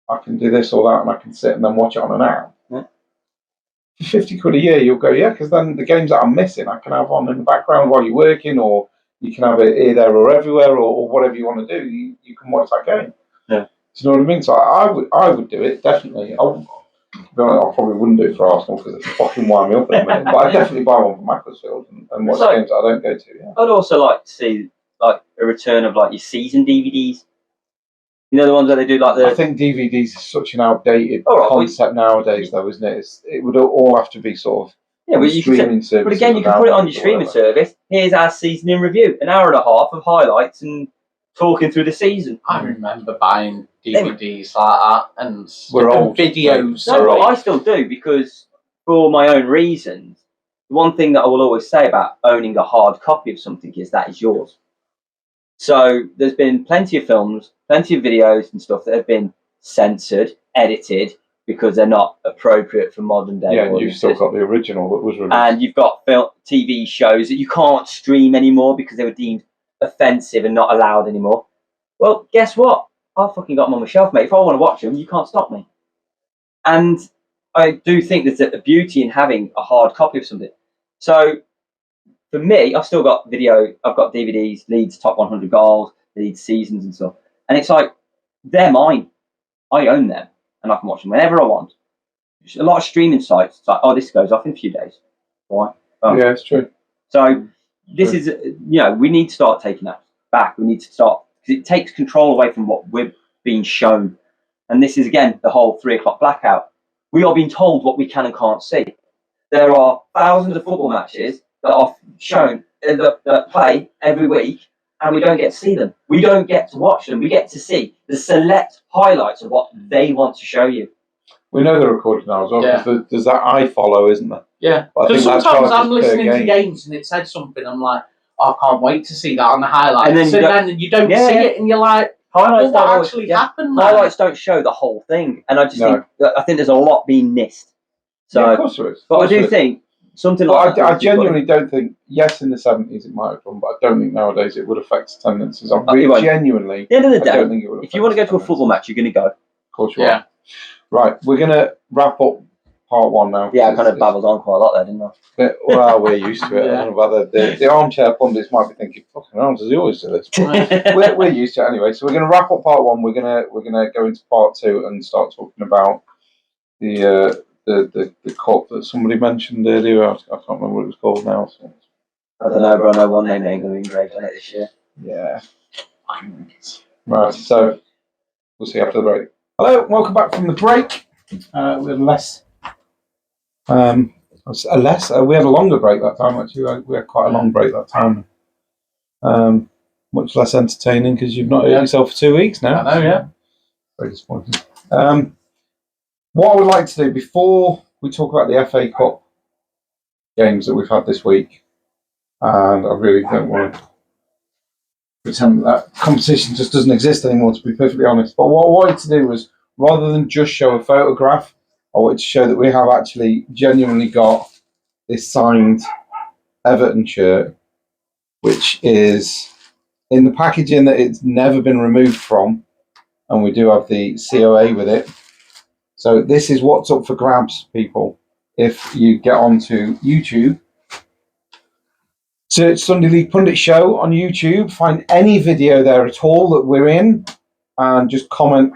S1: I can do this or that, and I can sit and then watch it on an app. For £50 a year, you'll go, because then the games that I'm missing, I can have on in the background while you're working, or you can have it here, there, or everywhere, or whatever you want to do. You can watch that game.
S3: Yeah.
S1: Do you know what I mean? So I would do it definitely. I probably wouldn't do it for Arsenal because it's fucking wind me up in a minute. But I'd definitely buy one for Macclesfield and watch games that I don't go to. Yeah.
S3: I'd also like to see like a return of like your season DVDs. You know the ones that they do like the.
S1: I think DVDs is such an outdated concept nowadays, though, isn't it? It would all have to be sort of streaming service.
S3: But again, you can put it on your streaming service. Here's our season in review, an hour and a half of highlights and talking through the season.
S2: I remember buying DVDs like that and videos.
S3: No, but I still do because for my own reasons. The one thing that I will always say about owning a hard copy of something is that is yours. So there's been plenty of films, plenty of videos and stuff that have been censored, edited because they're not appropriate for modern day.
S1: Yeah, and you've still got the original that was released.
S3: And you've got TV shows that you can't stream anymore because they were deemed offensive and not allowed anymore. Well, guess what? I've fucking got them on my shelf, mate. If I want to watch them, you can't stop me. And I do think there's a beauty in having a hard copy of something. So for me, I've still got I've got DVDs, Leeds top 100 goals, Leeds seasons and stuff. And it's like, they're mine. I own them and I can watch them whenever I want. There's a lot of streaming sites. It's like, this goes off in a few days. Why?
S1: Yeah, it's true.
S3: So this is, we need to start taking that back. We need to start, because it takes control away from what we're being shown. And this is, again, the whole 3 o'clock blackout. We are being told what we can and can't see. There are thousands of football matches that are shown, that play every week, and we don't get to see them. We don't get to watch them. We get to see the select highlights of what they want to show you.
S1: We know they're recorded now as well, because there's that iFollow, isn't there?
S2: Yeah. Because sometimes I'm listening to games and it said something, I'm like, I can't wait to see that on the highlights. And then you don't see it, and you're like,
S3: highlights
S2: what actually happened?
S3: Highlights don't show the whole thing, and I just think there's a lot being missed. So,
S1: of course there is.
S3: But I do think something like that.
S1: I genuinely don't think. Yes, in the 70s it might have done, but I don't think nowadays it would affect attendances. Genuinely.
S3: At the end of the day,
S1: I don't think it would.
S3: If you want to go to a football match, you're going to go.
S1: Of course you are. Right, we're going to wrap up part 1 now.
S3: Yeah, I kind of babbled on quite a lot there, didn't I?
S1: Well, we're used to it. I don't know about the armchair pundits might be thinking, fucking hell, does he always do this? we're used to it anyway. So we're going to wrap up part 1. We're gonna go into part 2 and start talking about the cup that somebody mentioned earlier. I can't remember what it was called now. So.
S3: I don't know, but I know one name ain't going to be engraved on it this year.
S1: Yeah. Right, so we'll see after the break. Hello, welcome back from the break. We had less. We had a longer break that time. Actually, we had quite a long break that time. Much less entertaining because you've not hurt yourself for 2 weeks now.
S2: I know, yeah.
S1: Very disappointing. What I would like to do before we talk about the FA Cup games that we've had this week, and I really don't want to pretend that competition just doesn't exist anymore, to be perfectly honest. But what I wanted to do was, rather than just show a photograph, I wanted to show that we have actually genuinely got this signed Everton shirt, which is in the packaging that it's never been removed from, and we do have the COA with it. So this is what's up for grabs, people. If you get onto YouTube, search Sunday League Pundit Show on YouTube, find any video there at all that we're in, and just comment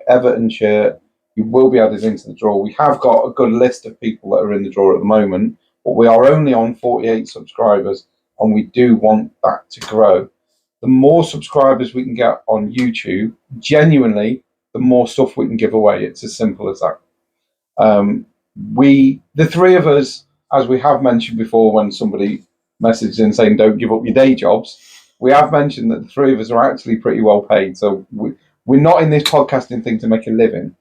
S1: #Everton shirt. You will be added into the draw. We have got a good list of people that are in the draw at the moment, but we are only on 48 subscribers, and we do want that to grow. the more subscribers we can get on YouTube, genuinely, the more stuff we can give away. It's as simple as that. The three of us, as we have mentioned before when somebody messaged in saying don't give up your day jobs, we have mentioned that the three of us are actually pretty well paid. So we're not in this podcasting thing to make a living.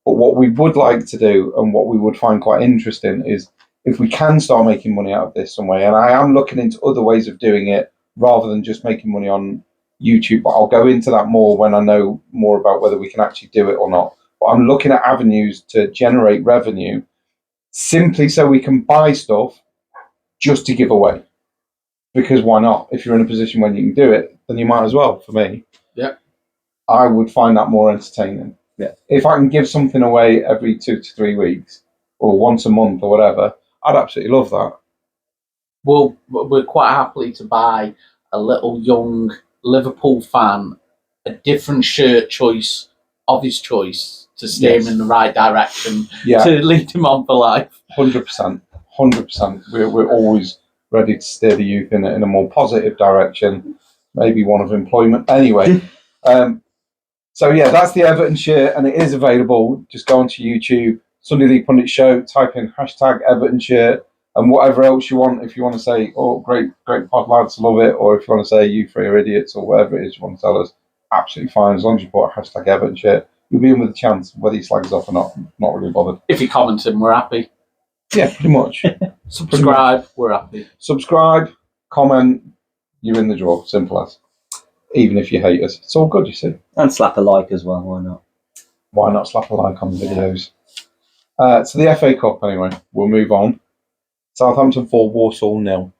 S1: But what we would like to do and what we would find quite interesting is if we can start making money out of this some way, and I am looking into other ways of doing it rather than just making money on YouTube, but I'll go into that more when I know more about whether we can actually do it or not. But I'm looking at avenues to generate revenue simply so we can buy stuff just to give away. Because why not? If you're in a position when you can do it, then you might as well, for me.
S2: Yeah.
S1: I would find that more entertaining.
S3: Yeah.
S1: If I can give something away every 2 to 3 weeks or once a month or whatever, I'd absolutely love that.
S2: Well, we're quite happily to buy a little young Liverpool fan a different shirt choice of his choice to steer him in the right direction, to lead him on for life.
S1: 100%. 100%. We're always ready to steer the youth in a more positive direction, maybe one of employment. Anyway, so yeah, that's the Everton shirt, and it is available. Just go onto YouTube, Sunday League Pundit Show, type in hashtag Everton shirt, and whatever else you want. If you want to say, oh, great pod lads, love it, or if you want to say, you three are idiots, or whatever it is you want to tell us, absolutely fine. As long as you put hashtag Everton shirt, you'll be in with a chance, whether he slags off or not. Not really bothered.
S2: If you comment him, we're happy.
S1: Yeah, pretty much.
S2: Subscribe, we're happy.
S1: Subscribe, comment, you're in the draw. Simple as. Even if you hate us, it's all good, you see.
S3: And slap a like as well, why not?
S1: Why not slap a like on the videos? So the FA Cup, anyway, we'll move on. Southampton 4, Walsall 0.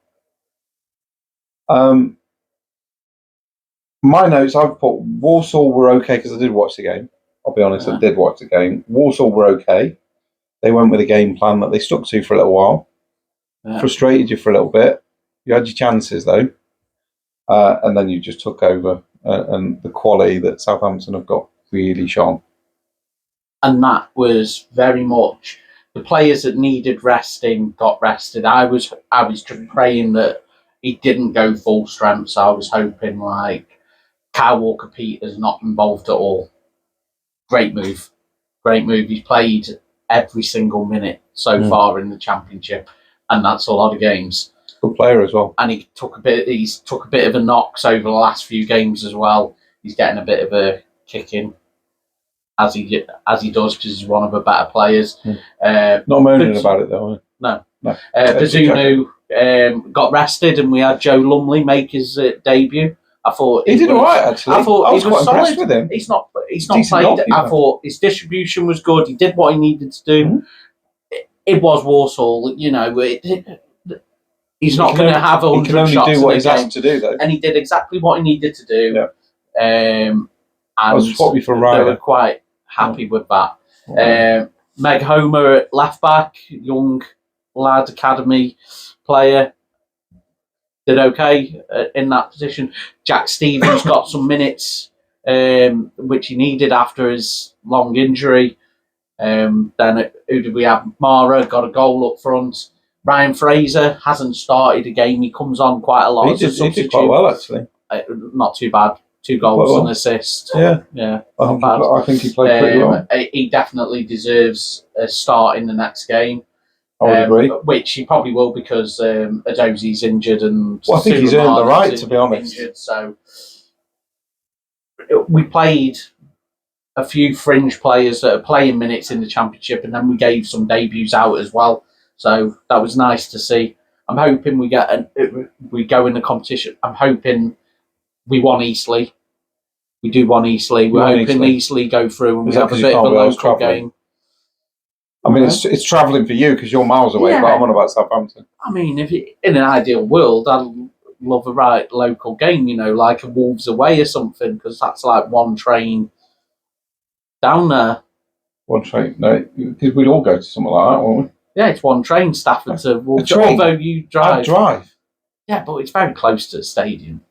S1: My notes, I've put Walsall were okay because I did watch the game. I'll be honest, I did watch the game. Walsall were okay. They went with a game plan that they stuck to for a little while. Yeah. Frustrated you for a little bit. You had your chances, though. And then you just took over. And the quality that Southampton have got really shone.
S2: And that was very much the players that needed resting got rested. I was just praying that he didn't go full strength. So I was hoping like Kyle Walker-Peters not involved at all. Great move. He's played every single minute so far in the Championship, and that's a lot of games.
S1: Good player as well.
S2: And he's took a bit of a knocks over the last few games as well. He's getting a bit of a kick in as he does because he's one of the better players.
S1: Not moaning about it though.
S2: No. Bazunu got rested, and we had Joe Lumley make his debut. I thought
S1: he did all right actually.
S2: I thought
S1: I was quite
S2: solid.
S1: impressed with him.
S2: He's not played. I thought his distribution was good. He did what he needed to do. It was Walsall, you know. He's not going to have 100 shots. He can only
S1: do what he's asked to do, though.
S2: And he did exactly what he needed to do. Yeah. And
S1: I was swapping for Ryan.
S2: They were quite happy with that. Meg Homer at left back, young lad, academy player, did okay in that position. Jack Stevens got some minutes, which he needed after his long injury. Then who did we have? Mara got a goal up front. Ryan Fraser hasn't started a game. He comes on quite a lot.
S1: He did quite well, actually.
S2: Not too bad. 2 goals and assist.
S1: Yeah. I think he played pretty well.
S2: He definitely deserves a start in the next game.
S1: I would agree.
S2: Which he probably will because Adozie's injured and.
S1: Well, I think he's earned the right, to be honest.
S2: Injured, so we played a few fringe players that are playing minutes in the Championship, and then we gave some debuts out as well. So that was nice to see. I'm hoping we go in the competition. I'm hoping we won Eastleigh. We do won Eastleigh. We're hoping Eastleigh go through and we have a bit of a local game.
S1: I mean, it's travelling for you because you're miles away, but I'm on about Southampton.
S2: I mean, in an ideal world, I'd love a right local game, you know, like a Wolves away or something, because that's like one train down there.
S1: One train? No, because we'd all go to something like that, wouldn't we?
S2: Yeah, it's one train, Stafford to Wolves. Although you drive.
S1: I drive.
S2: Yeah, but it's very close to the stadium.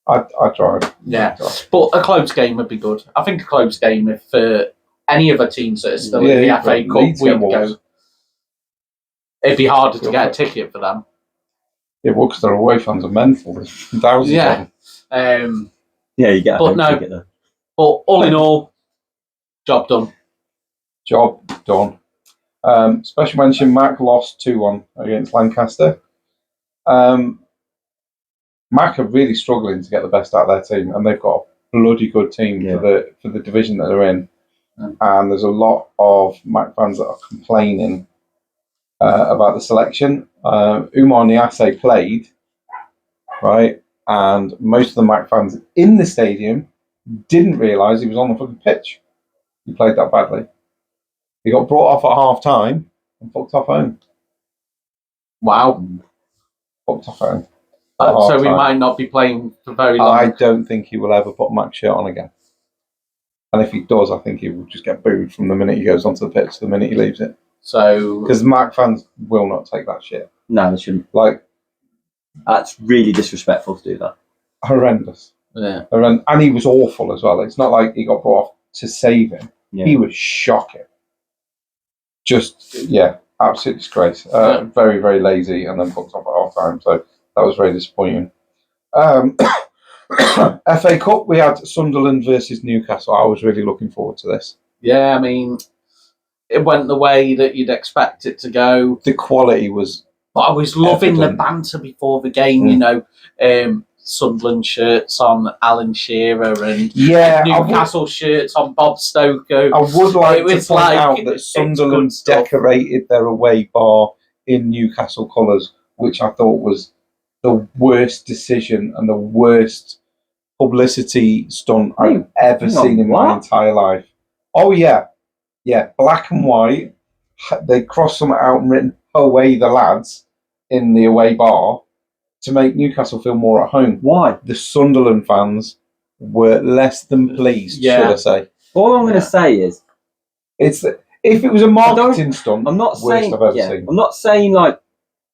S1: I drive.
S2: Yeah, but a close game would be good. I think a close game if any other teams that are still in the FA Cup, we'd go. It'd be harder to get a ticket for them.
S1: Yeah, well, because their away fans are mental. There's thousands of them.
S3: Yeah, you get.
S2: But no.
S3: You get the...
S2: But all in all, job done.
S1: Job done. Special mention: Mac lost 2-1 against Lancaster. Mac are really struggling to get the best out of their team, and they've got a bloody good team for the division that they're in. And there's a lot of Mac fans that are complaining about the selection. Umar Niasse played, right, and most of the Mac fans in the stadium didn't realise he was on the fucking pitch. He played that badly. He got brought off at half time and fucked off home.
S2: Wow.
S1: Fucked off home.
S2: So we might not be playing for very long.
S1: I don't think he will ever put a Mac shirt on again. And if he does, I think he will just get booed from the minute he goes onto the pitch to the minute he leaves it.
S2: So,
S1: because Mac fans will not take that shit.
S3: No, they shouldn't.
S1: Like,
S3: that's really disrespectful to do that.
S1: Horrendous.
S2: Yeah.
S1: And he was awful as well. It's not like he got brought off to save him.
S3: Yeah.
S1: He was shocking. Just, absolute disgrace. Very, very lazy, and then fucked off at half time. So that was very disappointing. FA Cup, we had Sunderland versus Newcastle. I was really looking forward to this.
S2: Yeah, I mean, it went the way that you'd expect it to go.
S1: The quality was...
S2: But I was loving the banter before the game, you know. Sunderland shirts on Alan Shearer and Newcastle shirts on Bob Stoker.
S1: I would like to point out that Sunderland decorated their away bar in Newcastle colours, which I thought was the worst decision and the worst publicity stunt I've ever seen in my entire life. Oh, yeah. Yeah, black and white. They crossed something out and written, "Away the lads," in the away bar to make Newcastle feel more at home.
S3: Why?
S1: The Sunderland fans were less than pleased, should I say.
S3: All I'm going to say is...
S1: if it was a marketing stunt,
S3: I'm not
S1: worst
S3: saying,
S1: I've ever seen.
S3: I'm not saying, like,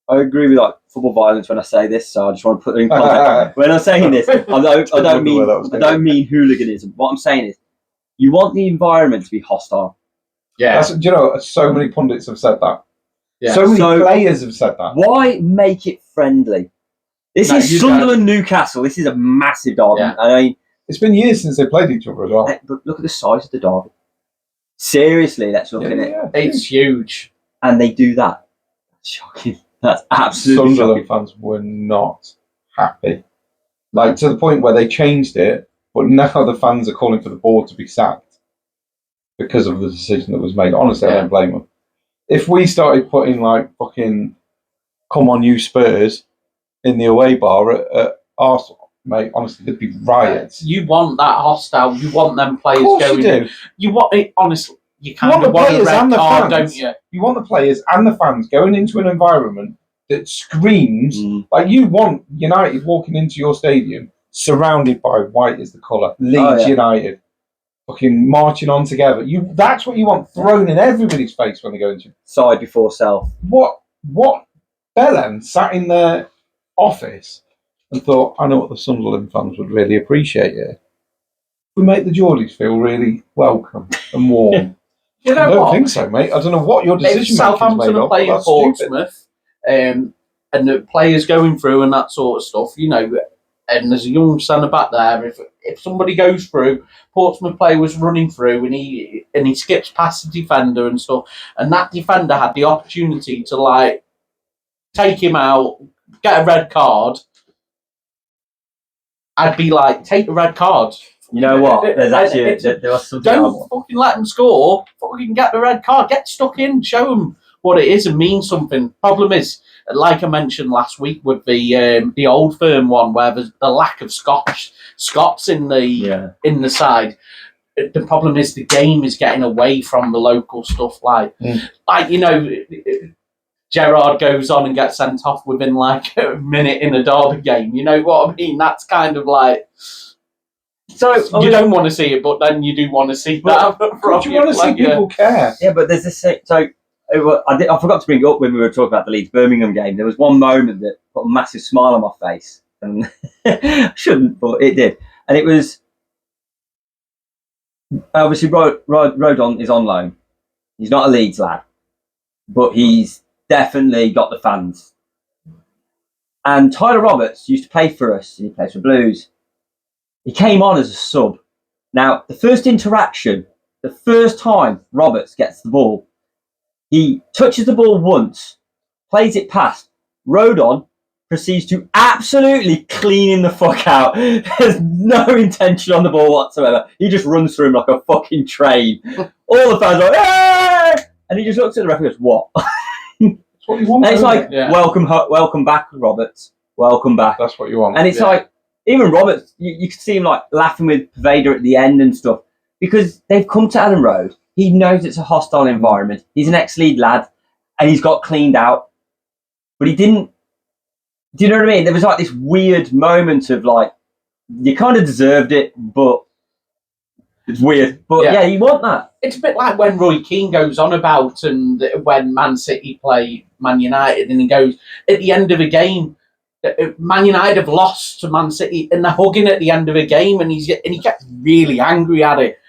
S3: I agree with, like, football violence when I say this, so I just want to put it in context. When I'm saying this, I don't mean hooliganism. What I'm saying is, you want the environment to be hostile.
S2: Yeah.
S1: So many pundits have said that.
S2: Yeah.
S1: So many players have said that.
S3: Why make it friendly? This is Sunderland Newcastle. This is a massive derby.
S2: Yeah.
S3: I mean,
S1: it's been years since they played each other as well.
S3: But look at the size of the derby. Seriously, let's look at it.
S2: Yeah. It's huge.
S3: And they do that. That's shocking. That's absolutely
S1: Sunderland fans were not happy. Like, to the point where they changed it, but now the fans are calling for the board to be sacked because of the decision that was made. Honestly, I don't blame them. If we started putting, like, fucking "Come on, you Spurs" in the away bar at Arsenal, mate, honestly, there'd be riots.
S2: You want that hostile. You want them players going.
S1: You do.
S2: You want it, honestly. You kind
S1: want
S2: of want a red card,
S1: fans,
S2: don't you?
S1: You want the players and the fans going into an environment that screams like you want United walking into your stadium surrounded by white as the colour. Leeds United. Fucking marching on together. That's what you want thrown in everybody's face when they go into
S3: side before self.
S1: What Bellend sat in their office and thought, I know what the Sunderland fans would really appreciate here. We make the Geordies feel really welcome and warm.
S2: You know
S1: I don't think so, mate. I don't know what your decision making is made of.
S2: Southampton are playing Portsmouth, and the players going through and that sort of stuff, you know, and there's a young centre back there. If somebody goes through, Portsmouth player was running through and he skips past the defender and stuff, and that defender had the opportunity to like take him out, get a red card. I'd be like, take the red card.
S3: You know what? There's actually there was something.
S2: Don't fucking let them score. Fucking get the red card. Get stuck in. Show them what it is and mean something. Problem is, like I mentioned last week with the Old Firm one, where there's a lack of Scots in the side. The problem is the game is getting away from the local stuff. Like you know, Gerrard goes on and gets sent off within like a minute in a derby game. You know what I mean? That's kind of like. So you don't want to see it, but then you do want to see that.
S1: You want to see people care.
S3: Yeah, but there's this. So I forgot to bring it up when we were talking about the Leeds Birmingham game. There was one moment that put a massive smile on my face, and I shouldn't, but it did. And it was obviously Rodon is on loan. He's not a Leeds lad, but he's definitely got the fans. And Tyler Roberts used to play for us. He plays for Blues. He came on as a sub. Now, the first interaction, the first time Roberts gets the ball, he touches the ball once, plays it past. Rodon proceeds to absolutely clean him the fuck out. There's no intention on the ball whatsoever. He just runs through him like a fucking train. All the fans are like, hey! And he just looks at the referee and goes, what?
S1: That's what you want.
S3: And it's like, welcome back, Roberts. Welcome back.
S1: That's what you want.
S3: And it's like, even Roberts, you could see him like laughing with Vader at the end and stuff because they've come to Ellen Road. He knows it's a hostile environment. He's an ex-lead lad and he's got cleaned out. But he didn't. Do you know what I mean? There was like this weird moment of like, you kind of deserved it, but it's weird. But yeah, you want that.
S2: It's a bit like when Roy Keane goes on about and when Man City play Man United and he goes, at the end of a game, Man United have lost to Man City and they're hugging at the end of a game and he gets really angry at it.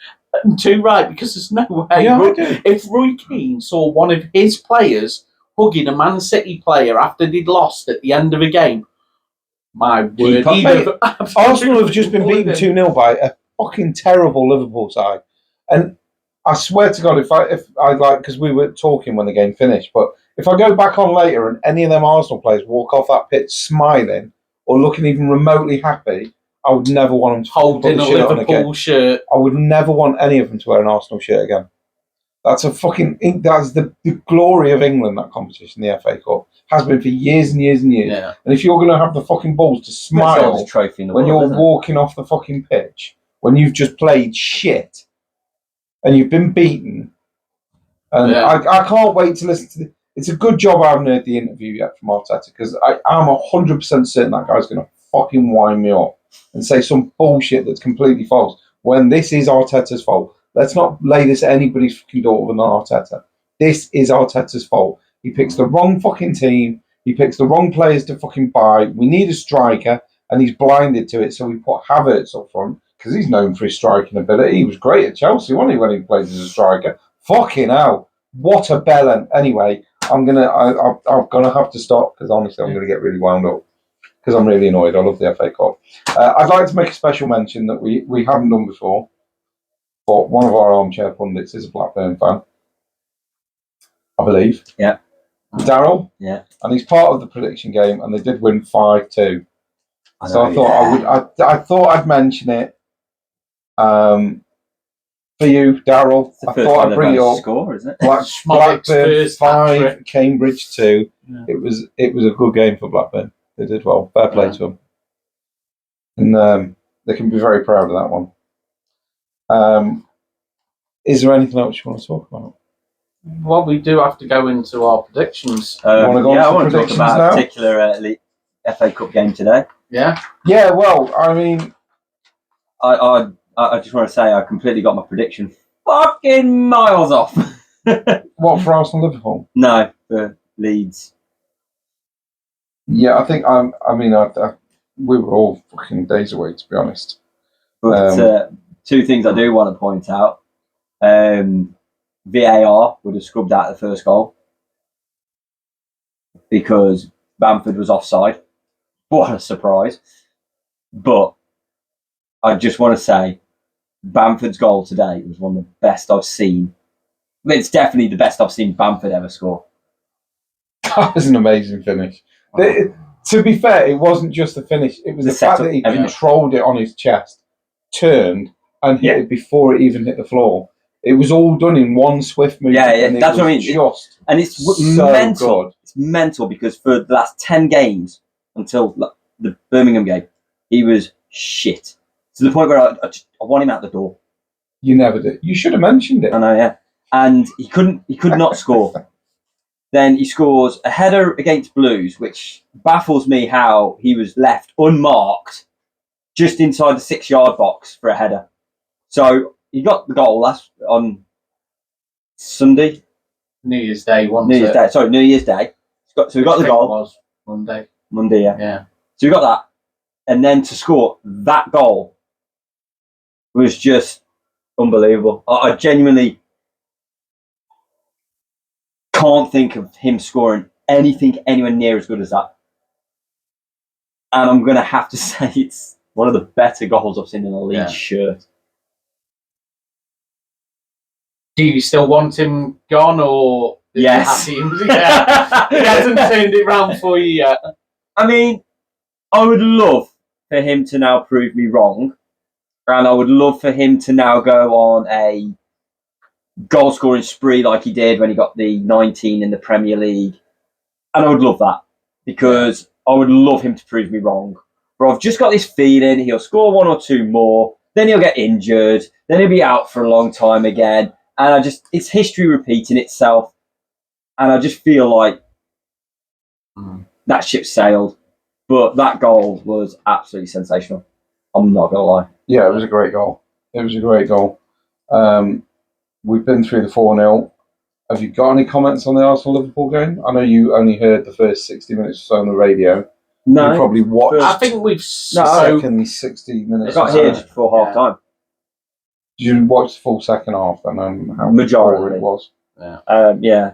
S2: And too right, because there's no way. If Roy Keane saw one of his players hugging a Man City player after they'd lost at the end of a game, my word.
S1: Arsenal have just been beaten 2-0 by a fucking terrible Liverpool side. And I swear to God, if I like, because we were talking when the game finished, but if I go back on later and any of them Arsenal players walk off that pitch smiling or looking even remotely happy, I would never want them to
S2: holding a Liverpool shirt.
S1: I would never want any of them to wear an Arsenal shirt again. That's the glory of England, that competition, the FA Cup. Has been for years and years and years.
S2: Yeah.
S1: And if you're going to have the fucking balls to smile when you're walking off the fucking pitch, when you've just played shit and you've been beaten, and I can't wait to listen to it's a good job I haven't heard the interview yet from Arteta, because I'm 100% certain that guy's going to fucking wind me up and say some bullshit that's completely false when this is Arteta's fault. Let's not lay this at anybody's fucking door other than Arteta. This is Arteta's fault. He picks the wrong fucking team. He picks the wrong players to fucking buy. We need a striker, and he's blinded to it, so we put Havertz up front, because he's known for his striking ability. He was great at Chelsea, wasn't he, when he played as a striker? Fucking hell. What a bellend. Anyway, I'm gonna have to stop, because honestly I'm gonna get really wound up, because I'm really annoyed. I love the FA Cup. I'd like to make a special mention that we haven't done before, but one of our armchair pundits is a Blackburn fan, I believe.
S3: Yeah.
S1: Daryl.
S3: Yeah.
S1: And he's part of the prediction game, and they did win 5-2. So I thought I'd mention it. For you, Daryl, I thought I'd bring it up.
S3: Score, isn't it?
S1: Blackburn 5, Cambridge 2. Yeah. It was a good game for Blackburn. They did well. Fair play to them. And they can be very proud of that one. Is there anything else you want to talk about?
S2: Well, we do have to go into our predictions.
S3: I want to talk about a particular FA Cup game today.
S2: Yeah?
S1: Yeah, well, I mean,
S3: I just want to say I completely got my prediction fucking miles off.
S1: What, for Arsenal Liverpool?
S3: No, for Leeds.
S1: Yeah, I think we were all fucking days away, to be honest.
S3: But two things I do want to point out. VAR would have scrubbed out the first goal because Bamford was offside. What a surprise. But I just want to say Bamford's goal today was one of the best I've seen. It's definitely the best I've seen Bamford ever score.
S1: That was an amazing finish. To be fair, it wasn't just the finish. It was the fact that he controlled it on his chest, turned, and hit it before it even hit the floor. It was all done in one swift move.
S3: Yeah, that's what I mean. And it's
S1: so
S3: mental.
S1: Good.
S3: It's mental because for the last 10 games until the Birmingham game, he was shit. To the point where I want him out the door.
S1: You never did. You should have mentioned it.
S3: I know, yeah. And he could not score. Then he scores a header against Blues, which baffles me how he was left unmarked just inside the 6-yard box for a header. So he got the goal last on Sunday.
S2: New Year's Day.
S3: New Year's Day. So we got the goal.
S2: It was Monday.
S3: Monday, yeah.
S2: Yeah.
S3: So we got that. And then to score that goal was just unbelievable. I genuinely can't think of him scoring anything anywhere near as good as that. And I'm going to have to say One of the better goals I've seen in a Leeds shirt.
S2: Do you still want him gone, or
S3: Yes.
S2: he hasn't turned it round for you yet?
S3: I mean, I would love for him to now prove me wrong, and I would love for him to now go on a goal-scoring spree like he did when he got the 19 in the Premier League. And I would love that, because I would love him to prove me wrong. But I've just got this feeling he'll score 1 or 2 more, then he'll get injured, then he'll be out for a long time again. And it's history repeating itself. And I just feel like that ship sailed. But that goal was absolutely sensational. I'm not going to lie.
S1: Yeah, it was a great goal. It was a great goal. We've been through the 4-0. Have you got any comments on the Arsenal-Liverpool game? I know you only heard the first 60 minutes or so on the radio.
S3: No.
S1: You probably watched
S2: I think we've
S1: second 60 minutes.
S3: I got here just before half time.
S1: Did you watch the full second half then? How
S3: Majority
S1: it was?
S3: Yeah.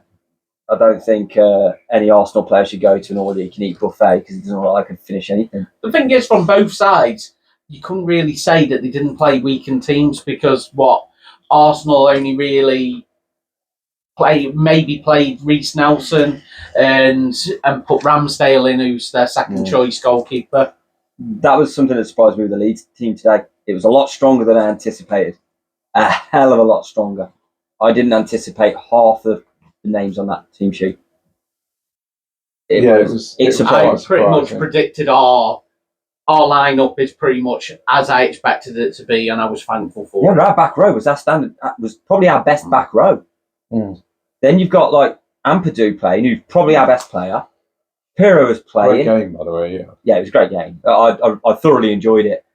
S3: I don't think any Arsenal player should go to an all-you-can-eat buffet, because it doesn't look like I can finish anything.
S2: The thing is, from both sides, you couldn't really say that they didn't play weakened teams, because Arsenal only really played Reece Nelson and put Ramsdale in, who's their second choice goalkeeper.
S3: That was something that surprised me with the Leeds team today. It was a lot stronger than I anticipated. A hell of a lot stronger. I didn't anticipate half of the names on that team sheet. It surprised.
S2: I pretty much predicted our lineup is pretty much as I expected it to be, and I was thankful for it.
S3: Yeah, our back row was our standard. Was probably our best back row. Then you've got like Ampadu playing, who's probably our best player. Pirro was playing.
S1: Great game, by the way.
S3: Yeah, it was a great game. I thoroughly enjoyed it.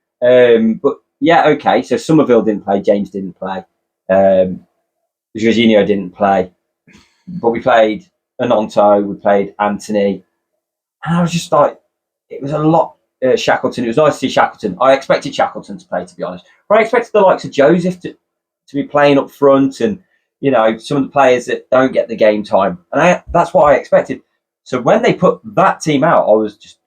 S3: But yeah, okay. So Somerville didn't play. James didn't play. Jorginho didn't play. But we played Anonto. We played Anthony. And I was just like, it was a lot. Shackleton. It was nice to see Shackleton. I expected Shackleton to play, to be honest. But I expected the likes of Joseph to be playing up front, and some of the players that don't get the game time. And that's what I expected. So when they put that team out, I was just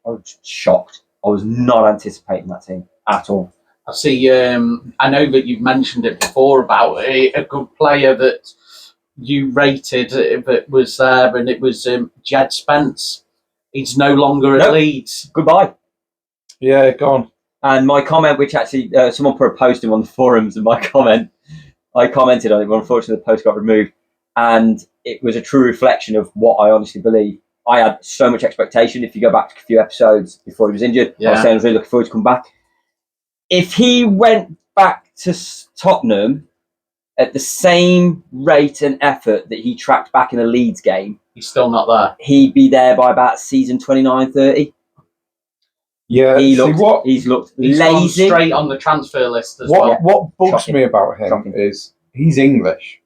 S3: shocked. I was not anticipating that team at all.
S2: I see. I know that you've mentioned it before about a good player that you rated that was there, and it was Jed Spence. He's no longer at Leeds.
S3: Goodbye.
S1: Yeah, gone.
S3: And my comment, which actually someone put a post in on the forums, and I commented on it, but unfortunately the post got removed. And it was a true reflection of what I honestly believe. I had so much expectation. If you go back to a few episodes before he was injured, I was saying I was really looking forward to come back. If he went back to Tottenham at the same rate and effort that he tracked back in the Leeds game,
S2: he's still not there.
S3: He'd be there by about season 29-30.
S1: Yeah,
S3: he's looked lazy.
S2: Straight on the transfer list as well.
S1: What bugs me about him is he's English,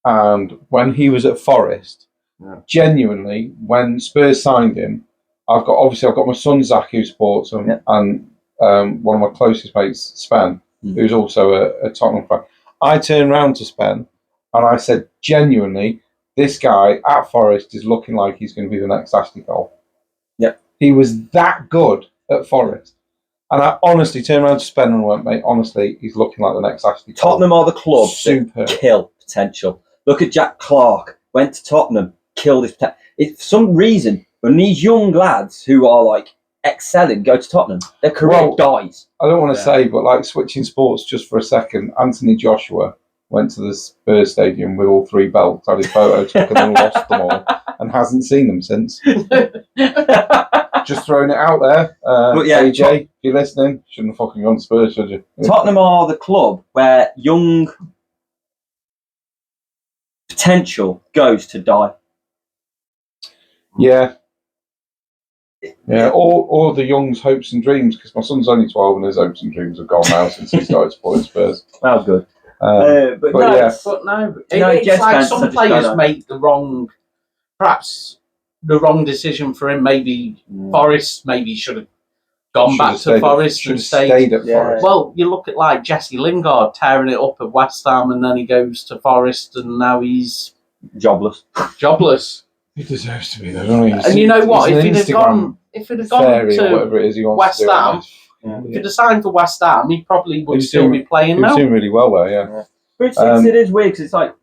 S1: and when he was at Forest, genuinely, when Spurs signed him, I've got my son Zach who supports him, and one of my closest mates, Sven, who's also a Tottenham fan. I turned round to Sven and I said, genuinely, this guy at Forest is looking like he's going to be the next Ashley Cole.
S3: Yep.
S1: He was that good at Forest. And I honestly turned around to Sven and went, mate, honestly, he's looking like the next Ashley Cole.
S3: Tottenham are the club that kill potential. Look at Jack Clark, went to Tottenham, killed his potential. For some reason, when these young lads who are like excelling go to Tottenham, their career dies.
S1: I don't want to say, but like switching sports just for a second, Anthony Joshua went to the Spurs stadium with all 3 belts, had his photo took, and then lost them all, and hasn't seen them since. Just throwing it out there. But yeah, AJ, if you're listening, shouldn't have fucking gone to Spurs, should you?
S3: Tottenham are the club where young potential goes to die.
S1: Yeah. Yeah, or the young's hopes and dreams, because my son's only 12 and his hopes and dreams have gone now since he started supporting Spurs.
S3: That was good.
S2: It's like some players make perhaps the wrong decision for him. Maybe Forest should have gone back to Forest and stayed
S1: at Forest.
S2: Well, you look at like Jesse Lingard tearing it up at West Ham, and then he goes to Forest, and now he's
S3: jobless.
S1: He deserves to be there, doesn't he?
S2: And you know what? If he'd have gone
S1: to
S2: whatever it is he wants
S1: West
S2: Ham,
S3: Yeah.
S2: If he'd have signed for West Ham, he probably would still be playing
S1: He was
S2: now.
S1: doing really well there, yeah.
S3: But it is weird because it's like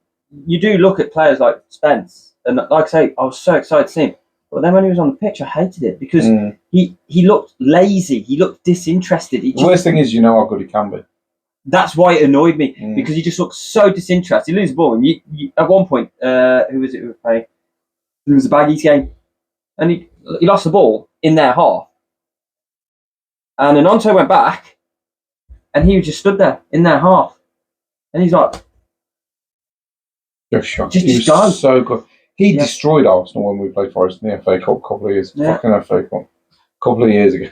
S3: you do look at players like Spence, and like I say, I was so excited to see him. But then when he was on the pitch, I hated it because he looked lazy. He looked disinterested.
S1: The worst thing is, you know how good he can be.
S3: That's why it annoyed me because he just looked so disinterested. He loses the ball, and you at one point, who was it who was playing? It was a Baggies game, and he lost the ball in their half, and Anonto went back, and he just stood there in their half, and he's like,
S1: Just shocked.
S3: Just
S1: He was
S3: go.
S1: so good. He destroyed Arsenal when we played Forest in the FA Cup a couple of years. Fucking FA Cup. A couple of years ago.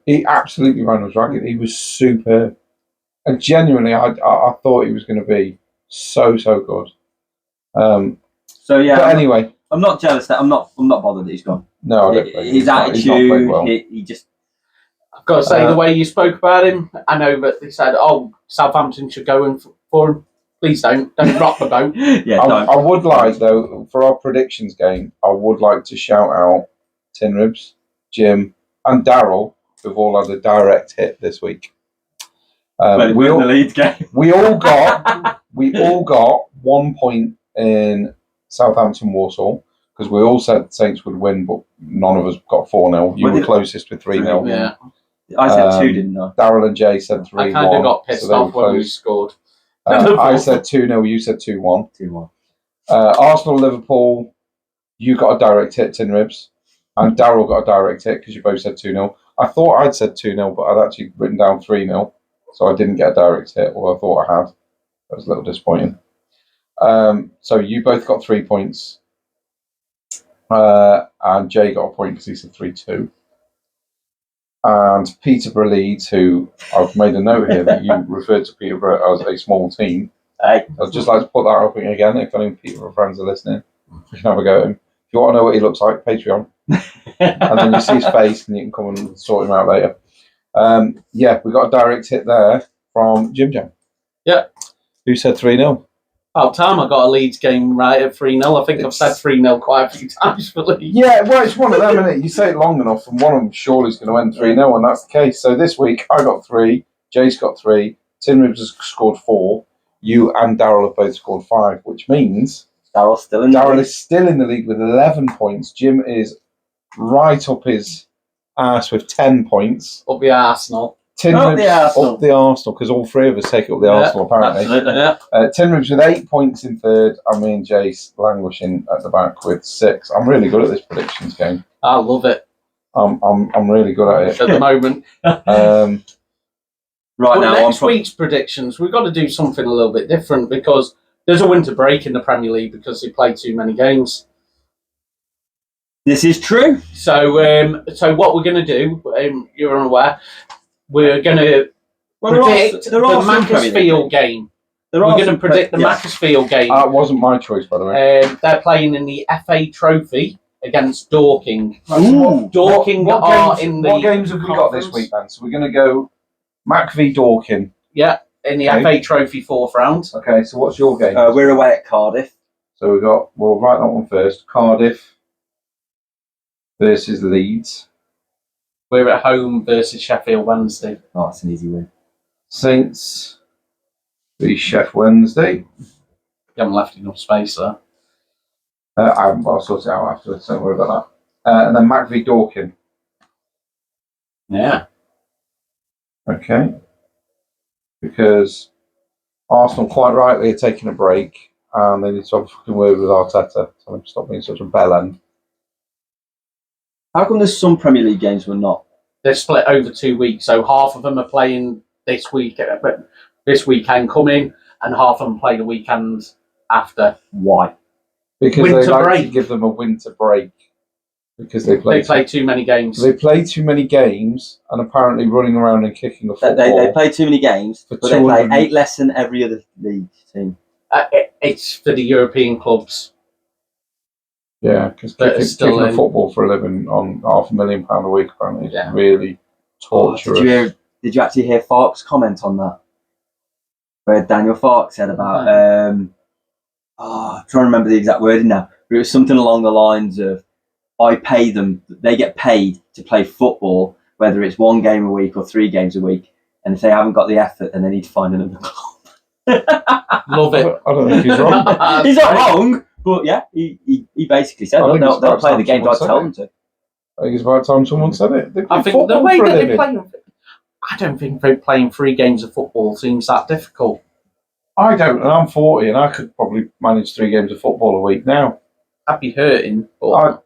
S1: He absolutely ran us ragged. He was superb. And genuinely, I thought he was going to be so good.
S3: so yeah.
S1: But anyway,
S3: I'm not jealous that I'm not bothered that he's gone.
S1: no, I don't think
S3: His attitude,
S1: he's not played well.
S3: he just.
S2: I've got to say, the way you spoke about him, I know that they said, "Oh, Southampton should go in for him." Please don't rock the boat.
S3: Yeah,
S1: I would like, though, for our predictions game, I would like to shout out Tin Ribs, Jim, and Daryl, who've all had a direct hit this week.
S3: We all the Leeds game.
S1: We all got 1 point in Southampton Walsall because we all said Saints would win, but none of us got 4-0. You were closest with 3-0.
S2: Yeah,
S3: I said 2, didn't I?
S1: Darryl and Jay said 3-1.
S2: I kind of got pissed off when we scored.
S1: I said 2-0. You said 2-1.
S3: 2-1.
S1: Arsenal, Liverpool. You got a direct hit, Tin Ribs, and Darryl got a direct hit because you both said 2-0. I thought I'd said 2-0, but I'd actually written down 3-0, so I didn't get a direct hit. Although I thought I had. That was a little disappointing. So you both got 3 points, and Jay got a point because he said 3-2. And Peterborough Leeds, who I've made a note here that you referred to Peterborough as a small team.
S3: Hey.
S1: I'd just like to put that up again. If any Peterborough friends are listening, you can have a go at him. If you want to know what he looks like, Patreon. And then you see his face and you can come and sort him out later. We got a direct hit there from Jim Jam.
S2: Yeah.
S1: Who said 3-0?
S2: About time I got a Leeds game right at 3-0. I think I've said 3-0 quite a few times for Leeds.
S1: Yeah, well, it's one of them, isn't it? You say it long enough, and one of them surely is going to end 3-0, and that's the case. So this week, I got 3, Jay's got 3, Tin Ribs has scored 4, you and Darryl have both scored 5, which means
S3: Darryl
S1: is still in the league with 11 points. Jim is right up his ass with 10 points.
S2: Up the Arsenal.
S1: Tin Ribs up the Arsenal, because all 3 of us take up the Arsenal, apparently.
S3: Absolutely, yeah.
S1: Tin Ribs with 8 points in third, and me and Jace languishing at the back with 6. I'm really good at this predictions game.
S2: I love it.
S1: I'm really good at it
S2: at the moment.
S3: Right
S2: but
S3: now,
S2: next week's predictions, we've got to do something a little bit different because there's a winter break in the Premier League because they play too many games.
S3: This is true.
S2: So what we're going to do, you're unaware, we're going to predict the Macclesfield game. We're going to predict the Macclesfield game.
S1: It wasn't my choice, by the way.
S2: They're playing in the FA Trophy against Dorking.
S1: Ooh.
S2: Dorking
S1: what games have we got this week, then? So we're going to go Mac v Dorking.
S2: Yeah, in the FA Trophy 4th round.
S1: Okay, so what's your game?
S3: We're away at Cardiff.
S1: So we'll write that one first. Cardiff versus Leeds.
S2: We're at home versus Sheffield Wednesday.
S3: Oh, that's an easy win.
S1: Saints v Sheff Wednesday.
S2: You haven't left enough space there.
S1: I'll sort it out afterwards, don't worry about that. And then Mac v Dorking.
S2: Yeah.
S1: Okay. Because Arsenal quite rightly are taking a break and they need to have a fucking word with Arteta. Tell him to stop being such a bell end.
S3: How come there's some Premier League games we're not?
S2: They're split over 2 weeks, so half of them are playing this weekend coming, and half of them play the weekend after.
S3: Why?
S1: Because
S2: winter
S1: they like
S2: break.
S1: to give them a winter break. Because they play
S2: too many games.
S1: They play too many games and apparently running around and kicking a football.
S3: They play too many games, but they play 8 less than every other league team.
S2: It's for the European clubs.
S1: Yeah, because kicking a football for a living on £500,000 a week apparently is really torturous.
S3: Did you actually hear Farke's comment on that? Where Daniel Farke said about I'm trying to remember the exact wording now, but it was something along the lines of, they get paid to play football, whether it's 1 game a week or 3 games a week, and if they haven't got the effort, then they need to find another club.
S2: Love it.
S1: I don't know if he's wrong.
S3: He's not wrong, but yeah, he basically said they'll play the games I tell them to.
S1: I think it's about time someone said it.
S2: I think the way that they play, I don't think playing 3 games of football seems that difficult.
S1: I don't, and I'm 40, and I could probably manage 3 games of football a week now.
S2: I'd be hurting, but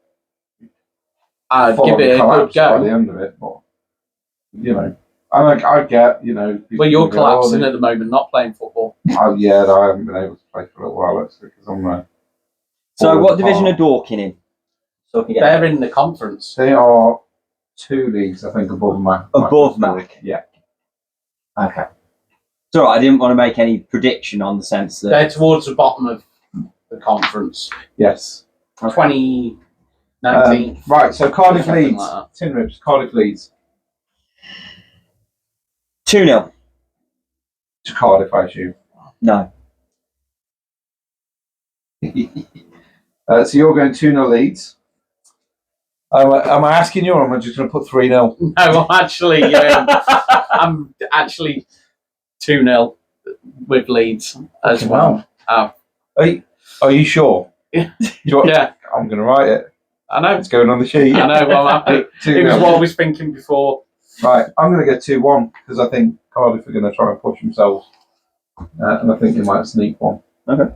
S2: I'd give it a good
S1: by the
S2: go.
S1: end of it. But I get,
S2: Well, you're collapsing at the moment, not playing football.
S1: I haven't been able to play for a little while actually because I'm.
S3: So, what division are Dorking in? So
S2: they're in the conference.
S1: They are 2 leagues, I think, above Mac.
S3: Above Mac.
S1: Yeah.
S3: Okay. It's all right. I didn't want to make any prediction on the sense that
S2: They're towards the bottom of the conference.
S1: Yes.
S2: 2019.
S1: Right. So Cardiff
S2: Something
S1: Leeds.
S2: like that.
S1: Tin Ribs. Cardiff Leeds
S3: 2-0.
S1: to Cardiff, I assume.
S3: No.
S1: So you're going 2-0 Leeds. Am I asking you, or am I just going to put 3-0?
S2: No, I'm actually 2-0 with Leeds as well.
S1: Are you sure?
S2: Yeah.
S1: Yeah. I'm going to write it.
S2: I know.
S1: It's going on the sheet.
S2: I know. Well, I'm happy.
S1: 2-0.
S2: It was what I was thinking before.
S1: Right, I'm going to go 2-1 because I think Cardiff are going to try and push themselves, and I think they might sneak one.
S3: Okay.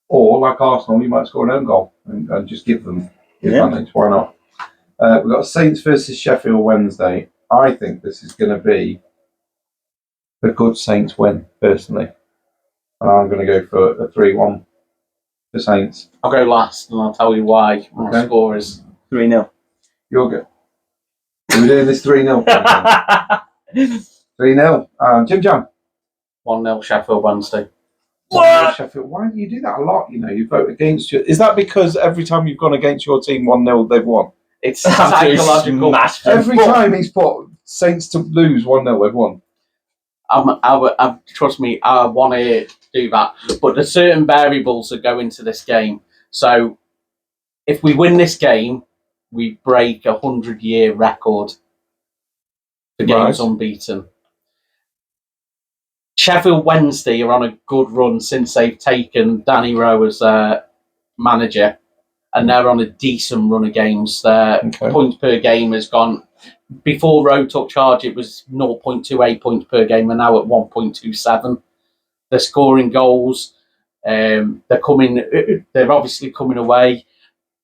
S1: Or like Arsenal, you might score an own goal and just give them the advantage. Why not? We've got Saints versus Sheffield Wednesday. I think this is going to be a good Saints win, personally. And I'm going to go for a 3-1 for Saints.
S2: I'll go last and I'll tell you why. My score is
S3: 3-0.
S1: You're good. We're doing this 3-0. 3-0. Jim Jam.
S2: 1-0 Sheffield Wednesday.
S3: What?
S1: Sheffield. Why do you do that a lot? You vote against your. Is that because every time you've gone against your team 1-0, they've won?
S2: It's psychological.
S1: Every time he's put Saints to lose 1-0, they've won.
S2: Trust me, I want to do that. But there's certain variables that go into this game. So if we win this game, we break a 100-year record for games unbeaten. Sheffield Wednesday are on a good run since they've taken Danny Rowe as manager, and they're on a decent run of games. Their points per game has gone. Before Rowe took charge, it was 0.28 points per game, and now at 1.27. They're scoring goals. They're obviously coming away.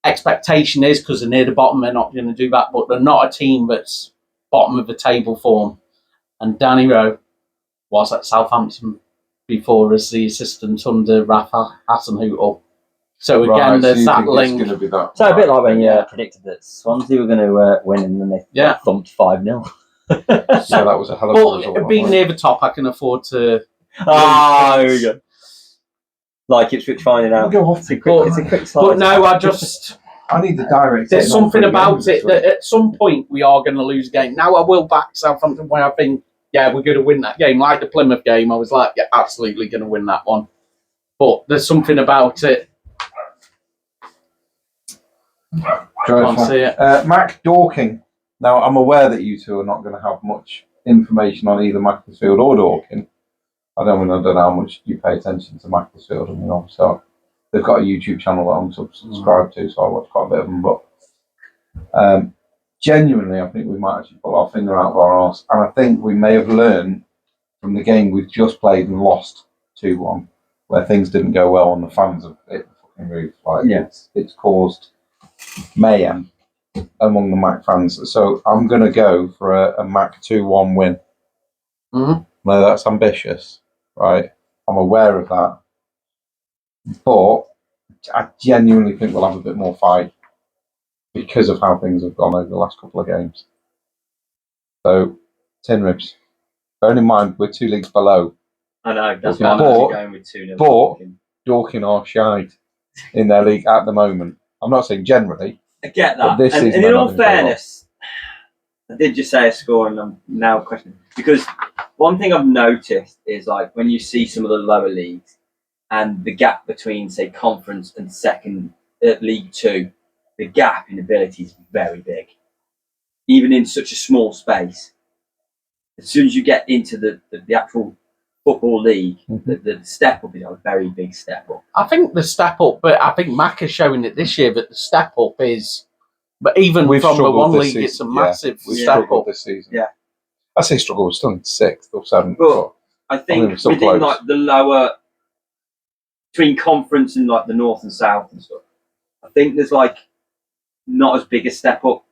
S2: Expectation is, because they're near the bottom, they're not going to do that, but they're not a team that's bottom of the table form. And Danny Rowe was at Southampton before as the assistant under Rafa Hasenhüttl. So again, there's that link.
S1: So
S3: a bit like when you predicted that Swansea were going to win and then they thumped 5-0.
S1: So that was a hell of a result.
S2: But being near the top, I can afford to.
S3: There we go. Like Ipswich finding out.
S1: We'll go off
S3: it's a quick slide.
S2: But no,
S1: I need the direct.
S2: There's something about it that at some point we are going to lose a game. Now I will back Southampton where I think, we're going to win that game. Like the Plymouth game, I was like, absolutely going to win that one. But there's something about it. Can't see it.
S1: Mac Dorking. Now I'm aware that you two are not going to have much information on either Macclesfield or Dorking. I don't know how much you pay attention to Macclesfield, so they've got a YouTube channel that I'm subscribed to, so I watch quite a bit of them. But genuinely, I think we might actually pull our finger out of our arse, and I think we may have learned from the game we've just played and lost 2-1, where things didn't go well and the fans have hit the fucking roof. It's caused mayhem among the Mac fans. So I'm going to go for a Mac 2-1 win.
S2: Mm-hmm.
S1: No, that's ambitious, right? I'm aware of that. But I genuinely think we'll have a bit more fight because of how things have gone over the last couple of games. So, Tin Ribs. Bearing in mind, we're 2 leagues below.
S3: I know, that's why I'm going with 2-0.
S1: But Dorking are shite in their league at the moment. I'm not saying generally.
S3: I get that. And in all fairness, I did just say a score and I'm now questioning. Because one thing I've noticed is like when you see some of the lower leagues and the gap between, say, conference and second League 2, the gap in ability is very big. even in such a small space, as soon as you get into the actual football league, the step up is a very big step up.
S2: I think the step up, but I think Mac is showing it this year, but the step up is, but even
S1: We've
S2: from the
S1: struggled
S2: one
S1: this
S2: league,
S1: season.
S2: it's a massive
S1: We've
S2: step
S1: struggled
S2: up.
S1: this season.
S3: Yeah.
S1: I say struggle, we're still in 6th or 7th.
S3: But I think
S1: we're still
S3: within
S1: close.
S3: like the lower, between conference and like the north and south and stuff, I think there's like not as big a step up.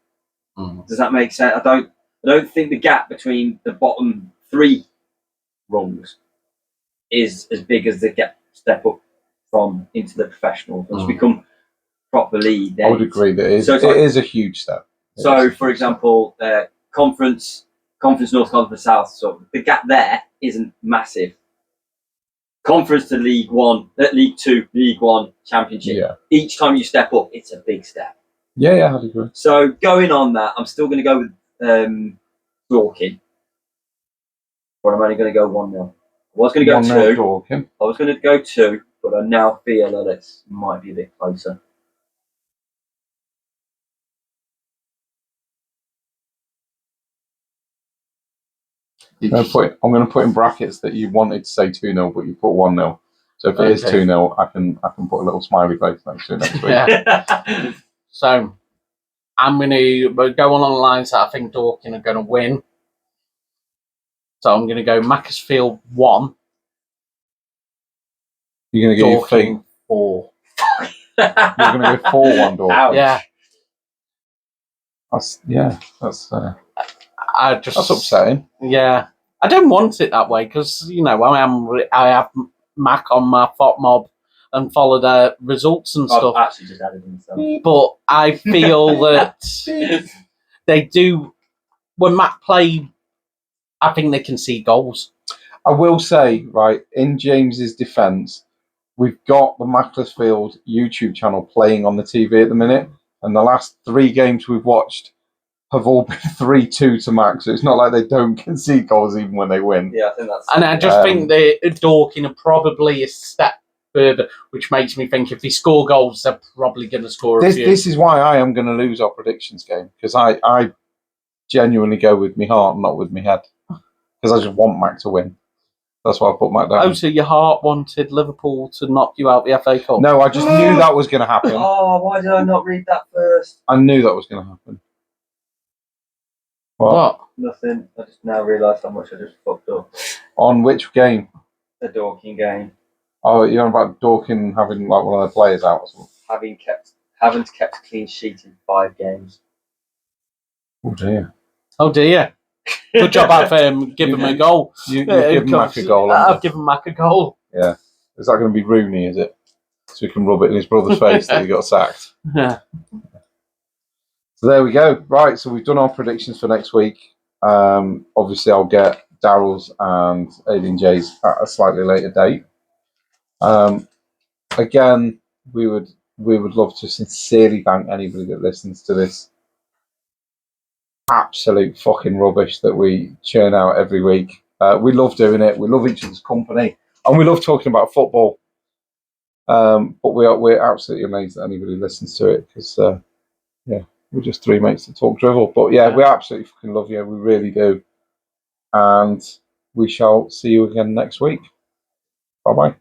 S3: Does that make sense? I don't think the gap between the bottom 3 rungs is as big as the step up from into the professionals. Once you become proper league,
S1: I would agree that it is,
S3: so
S1: it is a huge step.
S3: So, for example, conference north, conference south. So the gap there isn't massive. Conference to League 1, League 2, League 1, Championship.
S1: Yeah.
S3: Each time you step up, it's a big step.
S1: Yeah, I'd agree.
S3: So going on that, I'm still going to go with Dorking. But I'm only going to go 1-0. I was going to go 2.
S1: Dorking.
S3: I was going to go 2, but I now feel that it might be a bit closer.
S1: I'm going to put in brackets that you wanted to say 2-0, but you put 1-0. So if it is 2-0, I can put a little smiley face next to it next week.
S2: Yeah. So I'm going to go on the lines that I think Dorking are going to win. So I'm going to go Macclesfield 1.
S1: You're going to give
S2: Dorking 4.
S1: You're going to go 4-1 Dorking.
S2: Yeah.
S1: That's upsetting.
S2: Yeah. I don't want it that way because, I have Mac on my FOTMob and follow their results and stuff.
S3: I've actually just added in some.
S2: But I feel that they do, when Mac play, I think they can see goals.
S1: I will say, right, in James's defence, we've got the Macclesfield YouTube channel playing on the TV at the minute, and the last 3 games we've watched have all been 3-2 to Mac, so it's not like they don't concede goals even when they win.
S3: Yeah, I think that's...
S2: And I just think that Dorking are probably a step further, which makes me think if they score goals, they're probably going to score a few.
S1: This is why I am going to lose our predictions game, because I genuinely go with my heart, not with my head, because I just want Mac to win. That's why I put Mac down.
S2: Oh, so your heart wanted Liverpool to knock you out the FA Cup?
S1: No, I just knew that was going to happen.
S3: Oh, why did I not read that first?
S1: I knew that was going to happen.
S2: What?
S3: Nothing. I just now realised how much I just fucked up.
S1: On which game?
S3: The Dorking game.
S1: Oh, you're on about Dorking having like one of their players out or something?
S3: Haven't kept a clean sheet in 5 games.
S1: Oh dear.
S2: Oh dear. Good job I've given him a goal.
S1: You've given Mac a goal.
S2: I've given Mac a goal.
S1: Yeah. Is that going to be Rooney, is it? So he can rub it in his brother's face that he got sacked.
S2: Yeah.
S1: So there we go. Right, so we've done our predictions for next week. Obviously, I'll get Daryl's and Aidan J's at a slightly later date. Again, we would love to sincerely thank anybody that listens to this absolute fucking rubbish that we churn out every week. We love doing it. We love each other's company, and we love talking about football. But we're absolutely amazed that anybody listens to it because we're just 3 mates that talk drivel. But we absolutely fucking love you. We really do. And we shall see you again next week. Bye bye.